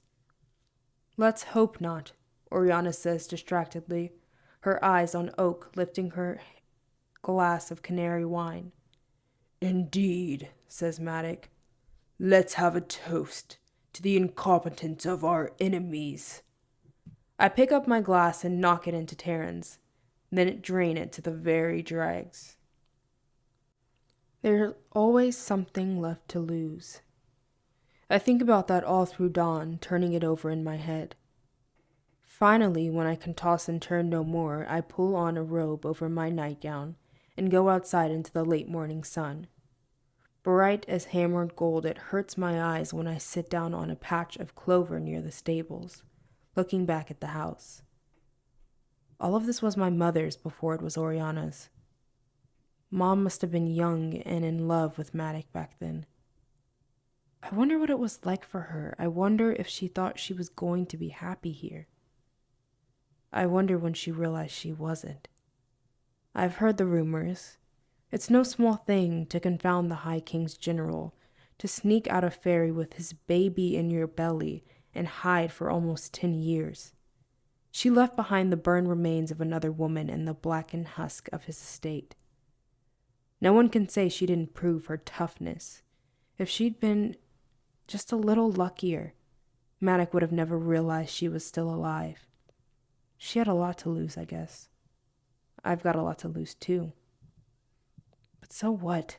Let's hope not, Oriana says distractedly, her eyes on Oak lifting her glass of canary wine. Indeed, says Matic. Let's have a toast to the incompetence of our enemies. I pick up my glass and knock it into Terran's, then drain it to the very dregs. There's always something left to lose. I think about that all through dawn, turning it over in my head. Finally, when I can toss and turn no more, I pull on a robe over my nightgown and go outside into the late morning sun. Bright as hammered gold, it hurts my eyes when I sit down on a patch of clover near the stables, looking back at the house. All of this was my mother's before it was Oriana's. Mom must have been young and in love with Matic back then. I wonder what it was like for her. I wonder if she thought she was going to be happy here. I wonder when she realized she wasn't. I've heard the rumors. It's no small thing to confound the High King's general, to sneak out of ferry with his baby in your belly and hide for almost 10 years. She left behind the burned remains of another woman and the blackened husk of his estate. No one can say she didn't prove her toughness. If she'd been just a little luckier, Matic would have never realized she was still alive. She had a lot to lose, I guess. I've got a lot to lose, too. But so what?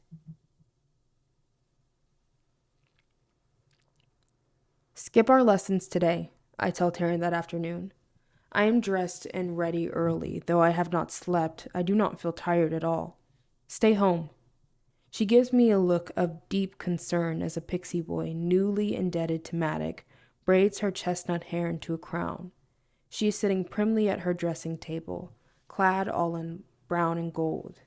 Skip our lessons today, I tell Taryn that afternoon. I am dressed and ready early. Though I have not slept, I do not feel tired at all. Stay home. She gives me a look of deep concern as a pixie boy, newly indebted to Matic, braids her chestnut hair into a crown. She is sitting primly at her dressing table, clad all in brown and gold.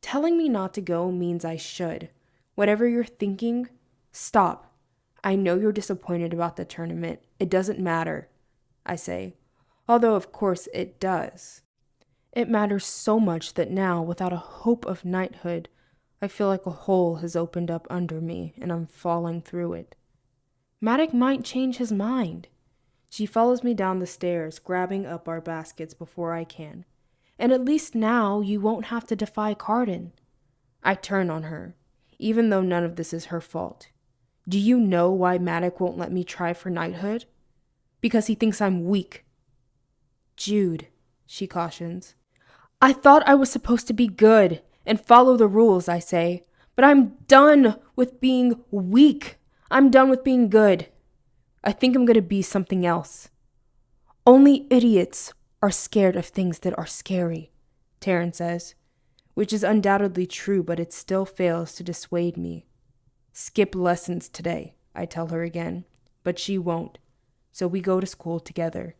Telling me not to go means I should. Whatever you're thinking, stop. I know you're disappointed about the tournament. It doesn't matter, I say, although of course it does. It matters so much that now, without a hope of knighthood, I feel like a hole has opened up under me and I'm falling through it. Matic might change his mind. She follows me down the stairs, grabbing up our baskets before I can. And at least now you won't have to defy Carden. I turn on her, even though none of this is her fault. Do you know why Matic won't let me try for knighthood? Because he thinks I'm weak. Jude, she cautions. I thought I was supposed to be good and follow the rules, I say. But I'm done with being weak. I'm done with being good. I think I'm going to be something else. Only idiots are scared of things that are scary, Taryn says, which is undoubtedly true, but it still fails to dissuade me. Skip lessons today, I tell her again, but she won't, so we go to school together.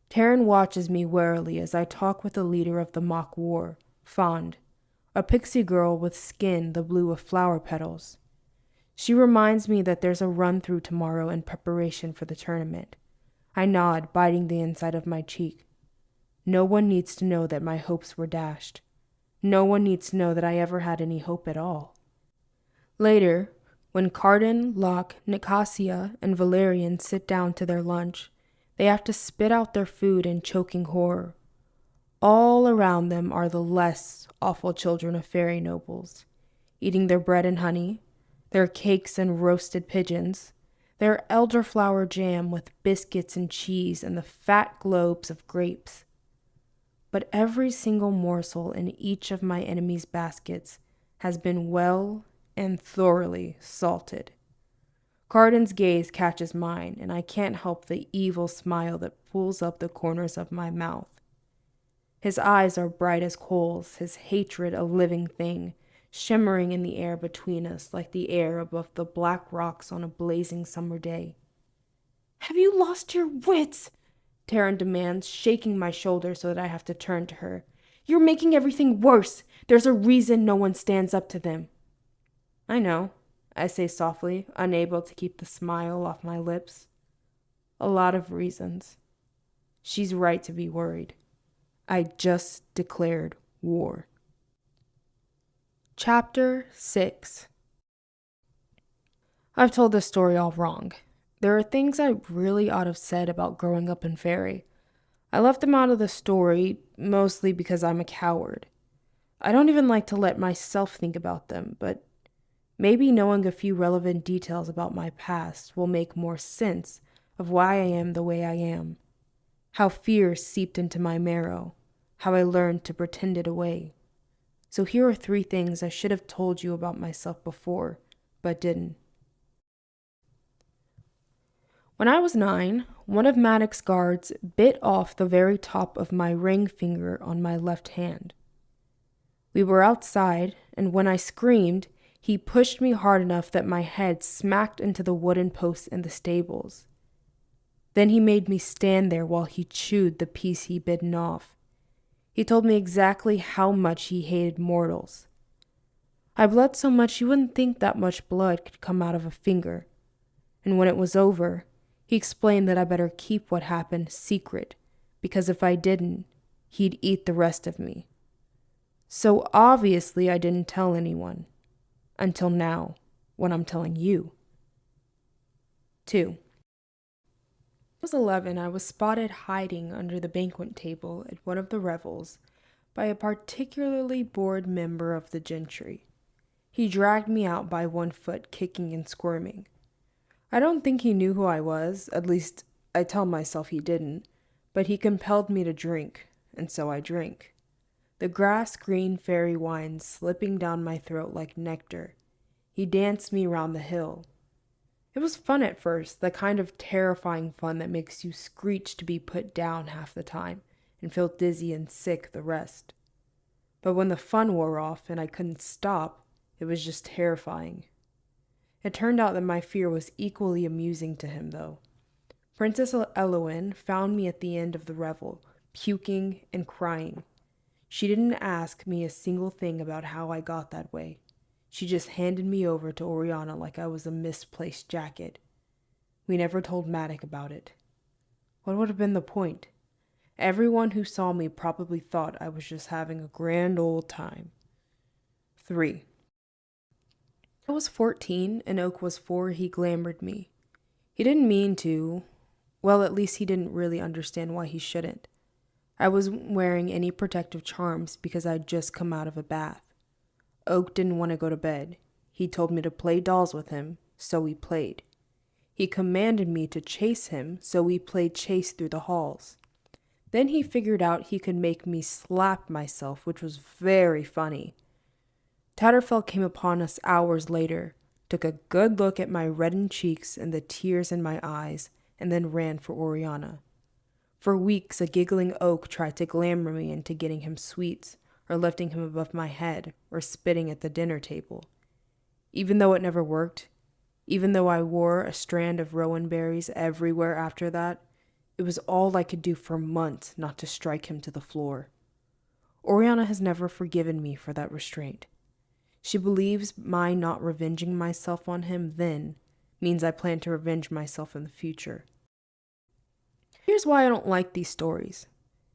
Taryn watches me warily as I talk with the leader of the mock war, Fond, a pixie girl with skin the blue of flower petals. She reminds me that there's a run-through tomorrow in preparation for the tournament. I nod, biting the inside of my cheek. No one needs to know that my hopes were dashed. No one needs to know that I ever had any hope at all. Later, when Carden, Locke, Nicasia, and Valerian sit down to their lunch, they have to spit out their food in choking horror. All around them are the less awful children of fairy nobles, eating their bread and honey, their cakes and roasted pigeons, their elderflower jam with biscuits and cheese and the fat globes of grapes. But every single morsel in each of my enemies' baskets has been well and thoroughly salted. Carden's gaze catches mine, and I can't help the evil smile that pulls up the corners of my mouth. His eyes are bright as coals, his hatred a living thing, shimmering in the air between us like the air above the black rocks on a blazing summer day. "Have you lost your wits?" Taryn demands, shaking my shoulder so that I have to turn to her. "You're making everything worse. There's a reason no one stands up to them." "I know," I say softly, unable to keep the smile off my lips. "A lot of reasons." She's right to be worried. I just declared war. Chapter 6. I've told this story all wrong. There are things I really ought to have said about growing up in Fairy. I left them out of the story, mostly because I'm a coward. I don't even like to let myself think about them, but maybe knowing a few relevant details about my past will make more sense of why I am the way I am. How fear seeped into my marrow, how I learned to pretend it away. So here are 3 things I should have told you about myself before, but didn't. When I was 9, one of Maddox's guards bit off the very top of my ring finger on my left hand. We were outside, and when I screamed, he pushed me hard enough that my head smacked into the wooden posts in the stables. Then he made me stand there while he chewed the piece he'd bitten off. He told me exactly how much he hated mortals. I bled so much you wouldn't think that much blood could come out of a finger. And when it was over, he explained that I better keep what happened secret, because if I didn't, he'd eat the rest of me. So obviously I didn't tell anyone. Until now, when I'm telling you. 2. When I was 11, I was spotted hiding under the banquet table at one of the revels by a particularly bored member of the gentry. He dragged me out by one foot, kicking and squirming. I don't think he knew who I was, at least I tell myself he didn't, but he compelled me to drink, and so I drank. The grass-green fairy wine slipping down my throat like nectar. He danced me round the hill. It was fun at first, the kind of terrifying fun that makes you screech to be put down half the time and feel dizzy and sick the rest. But when the fun wore off and I couldn't stop, it was just terrifying. It turned out that my fear was equally amusing to him, though. Princess Elowen found me at the end of the revel, puking and crying. She didn't ask me a single thing about how I got that way. She just handed me over to Oriana like I was a misplaced jacket. We never told Maddox about it. What would have been the point? Everyone who saw me probably thought I was just having a grand old time. 3. I was 14 and Oak was 4. He glamored me. He didn't mean to. Well, at least he didn't really understand why he shouldn't. I wasn't wearing any protective charms because I'd just come out of a bath. Oak didn't want to go to bed. He told me to play dolls with him, so we played. He commanded me to chase him, so we played chase through the halls. Then he figured out he could make me slap myself, which was very funny. Tatterfell came upon us hours later, took a good look at my reddened cheeks and the tears in my eyes, and then ran for Oriana. For weeks, a giggling Oak tried to glamour me into getting him sweets, or lifting him above my head, or spitting at the dinner table. Even though it never worked, even though I wore a strand of rowan berries everywhere after that, it was all I could do for months not to strike him to the floor. Oriana has never forgiven me for that restraint. She believes my not revenging myself on him then means I plan to revenge myself in the future. Here's why I don't like these stories.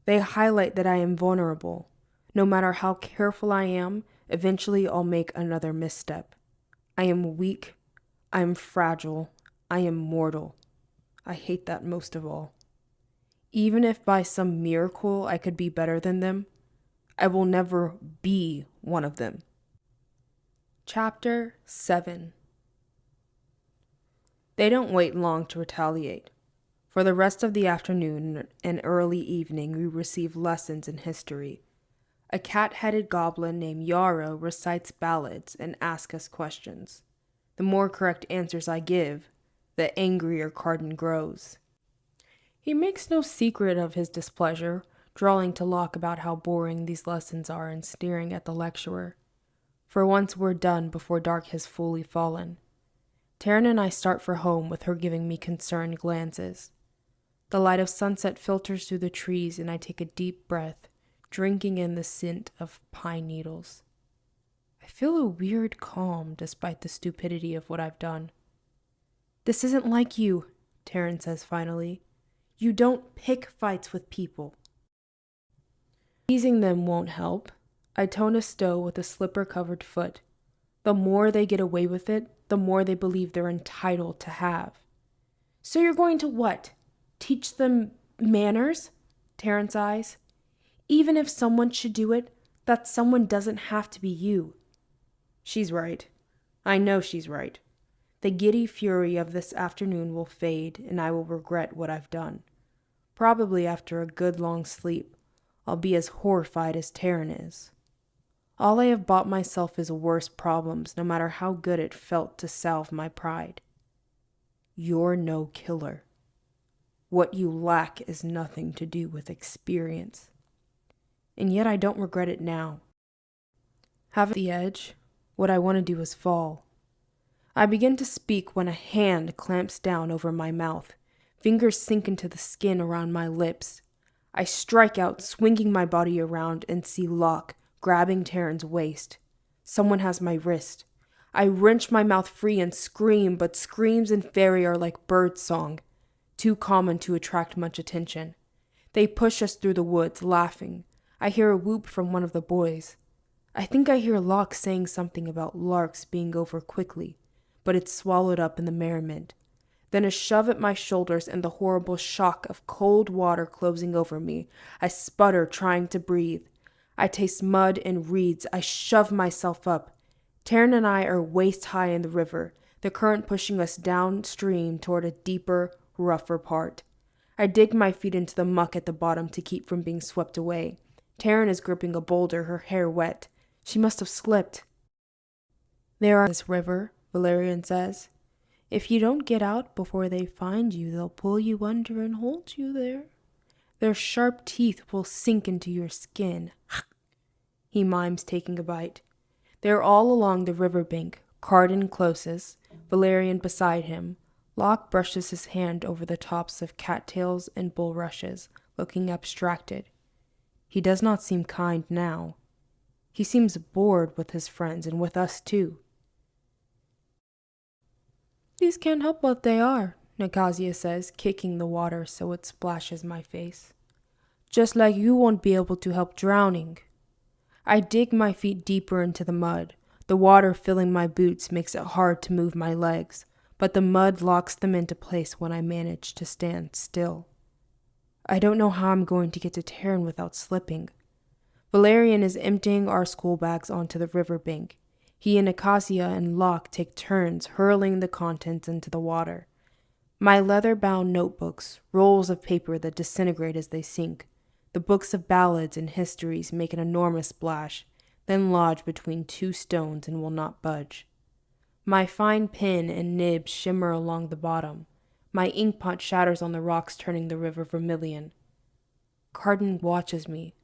They highlight that I am vulnerable. No matter how careful I am, eventually I'll make another misstep. I am weak. I am fragile. I am mortal. I hate that most of all. Even if by some miracle I could be better than them, I will never be one of them. Chapter 7. They don't wait long to retaliate. For the rest of the afternoon and early evening we receive lessons in history. A cat-headed goblin named Yarrow recites ballads and asks us questions. The more correct answers I give, the angrier Carden grows. He makes no secret of his displeasure, drawling to Locke about how boring these lessons are and sneering at the lecturer. For once we're done before dark has fully fallen. Taryn and I start for home with her giving me concerned glances. The light of sunset filters through the trees and I take a deep breath, drinking in the scent of pine needles. I feel a weird calm despite the stupidity of what I've done. "This isn't like you," Taryn says finally. "You don't pick fights with people." Teasing them won't help. I tone a stow with a slipper-covered foot. The more they get away with it, the more they believe they're entitled to have. "So you're going to what? Teach them manners?" Taryn sighs. "Even if someone should do it, that someone doesn't have to be you." She's right. I know she's right. The giddy fury of this afternoon will fade, and I will regret what I've done. Probably after a good long sleep, I'll be as horrified as Taryn is. All I have bought myself is worse problems, no matter how good it felt to salve my pride. You're no killer. What you lack is nothing to do with experience. And yet I don't regret it now. Having the edge, what I want to do is fall. I begin to speak when a hand clamps down over my mouth. Fingers sink into the skin around my lips. I strike out, swinging my body around, and see Locke grabbing Taryn's waist. Someone has my wrist. I wrench my mouth free and scream, but screams in fairy are like bird song, too common to attract much attention. They push us through the woods, laughing. I hear a whoop from one of the boys. I think I hear Locke saying something about larks being over quickly, but it's swallowed up in the merriment. Then a shove at my shoulders and the horrible shock of cold water closing over me. I sputter, trying to breathe. I taste mud and reeds. I shove myself up. Taryn and I are waist high in the river, the current pushing us downstream toward a deeper, rougher part. I dig my feet into the muck at the bottom to keep from being swept away. Taryn is gripping a boulder, her hair wet. She must have slipped. "There are this river," Valerian says. "If you don't get out before they find you, they'll pull you under and hold you there. Their sharp teeth will sink into your skin." He mimes, taking a bite. They're all along the riverbank, Carden closest, Valerian beside him. Locke brushes his hand over the tops of cattails and bulrushes, looking abstracted. He does not seem kind now. He seems bored with his friends and with us too. "These can't help what they are," Nicasia says, kicking the water so it splashes my face. "Just like you won't be able to help drowning." I dig my feet deeper into the mud. The water filling my boots makes it hard to move my legs, but the mud locks them into place when I manage to stand still. I don't know how I'm going to get to Taryn without slipping. Valerian is emptying our school bags onto the riverbank. He and Nicasia and Locke take turns hurling the contents into the water. My leather-bound notebooks, rolls of paper that disintegrate as they sink. The books of ballads and histories make an enormous splash, then lodge between two stones and will not budge. My fine pen and nib shimmer along the bottom. My inkpot shatters on the rocks, turning the river vermilion. Carden watches me.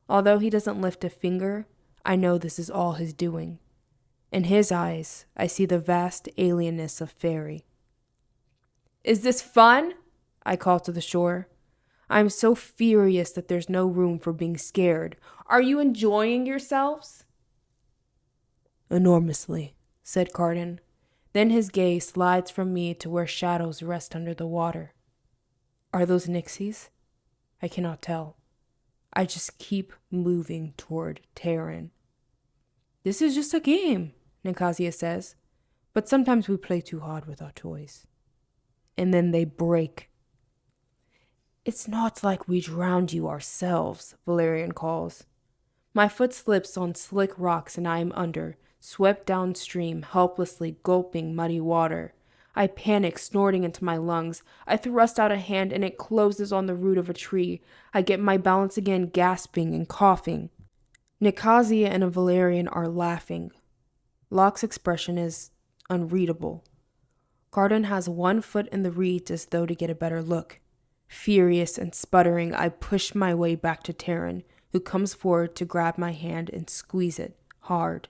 Although he doesn't lift a finger, I know this is all his doing. In his eyes, I see the vast alienness of fairy. "Is this fun?" I call to the shore. I'm so furious that there's no room for being scared. "Are you enjoying yourselves?" "Enormously," said Carden. Then his gaze slides from me to where shadows rest under the water. Are those Nixies? I cannot tell. I just keep moving toward Taryn. "This is just a game," Nicasia says, "but sometimes we play too hard with our toys. And then they break." "It's not like we drowned you ourselves," Valerian calls. My foot slips on slick rocks and I am under, swept downstream, helplessly gulping muddy water. I panic, snorting into my lungs. I thrust out a hand and it closes on the root of a tree. I get my balance again, gasping and coughing. Nicasia and Valerian are laughing. Locke's expression is unreadable. Carden has one foot in the reeds as though to get a better look. Furious and sputtering, I push my way back to Taryn, who comes forward to grab my hand and squeeze it hard.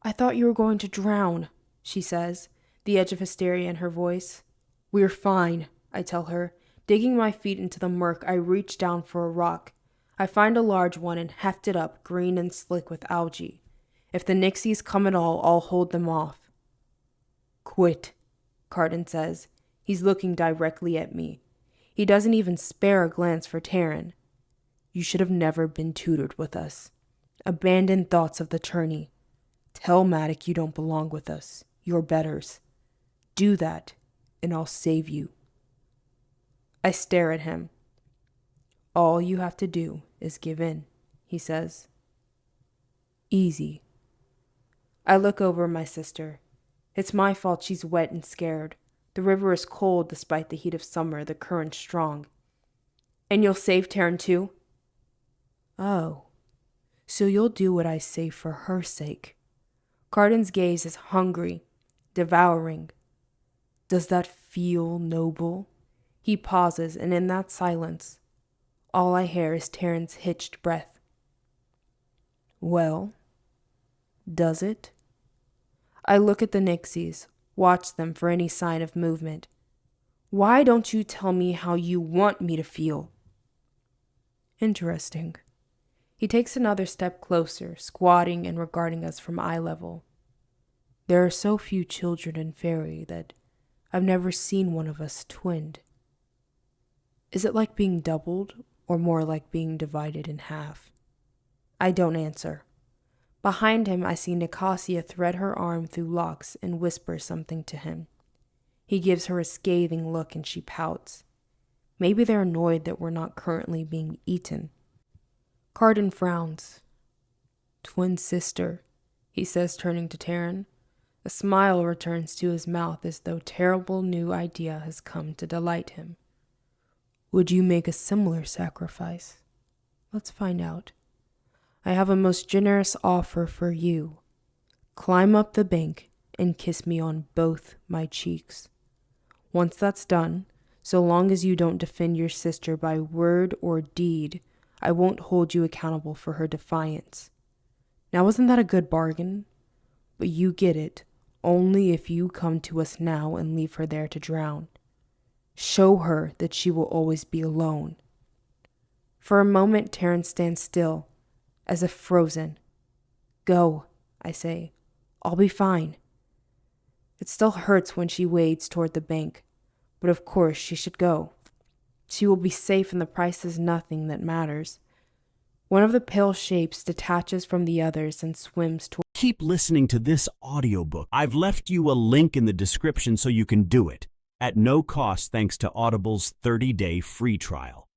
"I thought you were going to drown," she says, the edge of hysteria in her voice. "We're fine," I tell her. Digging my feet into the murk, I reach down for a rock. I find a large one and heft it up, green and slick with algae. If the Nixies come at all, I'll hold them off. "Quit," Carden says. He's looking directly at me. He doesn't even spare a glance for Taryn. "You should have never been tutored with us. Abandon thoughts of the tourney. Tell Maddox you don't belong with us. You're betters. Do that, and I'll save you." I stare at him. "All you have to do is give in," he says. "Easy." I look over my sister. It's my fault she's wet and scared. The river is cold despite the heat of summer, the current strong. "And you'll save Taryn too?" "Oh, so you'll do what I say for her sake." Carden's gaze is hungry, devouring. "Does that feel noble?" He pauses, and in that silence, all I hear is Taryn's hitched breath. "Well, does it?" I look at the Nixies, watch them for any sign of movement. "Why don't you tell me how you want me to feel?" "Interesting." He takes another step closer, squatting and regarding us from eye level. "There are so few children in Fairy that I've never seen one of us twinned. Is it like being doubled, or more like being divided in half?" I don't answer. Behind him, I see Nicasia thread her arm through Locke's and whisper something to him. He gives her a scathing look and she pouts. Maybe they're annoyed that we're not currently being eaten. Carden frowns. "Twin sister," he says, turning to Taryn. A smile returns to his mouth as though terrible new idea has come to delight him. "Would you make a similar sacrifice? Let's find out. I have a most generous offer for you. Climb up the bank and kiss me on both my cheeks. Once that's done, so long as you don't defend your sister by word or deed, I won't hold you accountable for her defiance. Now isn't that a good bargain? But you get it only if you come to us now and leave her there to drown. Show her that she will always be alone." For a moment, Taryn stands still, as if frozen. "Go," I say. "I'll be fine." It still hurts when she wades toward the bank, but of course she should go. She will be safe and the price is nothing that matters. One of the pale shapes detaches from the others and swims toward. Keep listening to this audiobook. I've left you a link in the description so you can do it, at no cost thanks to Audible's 30-day free trial.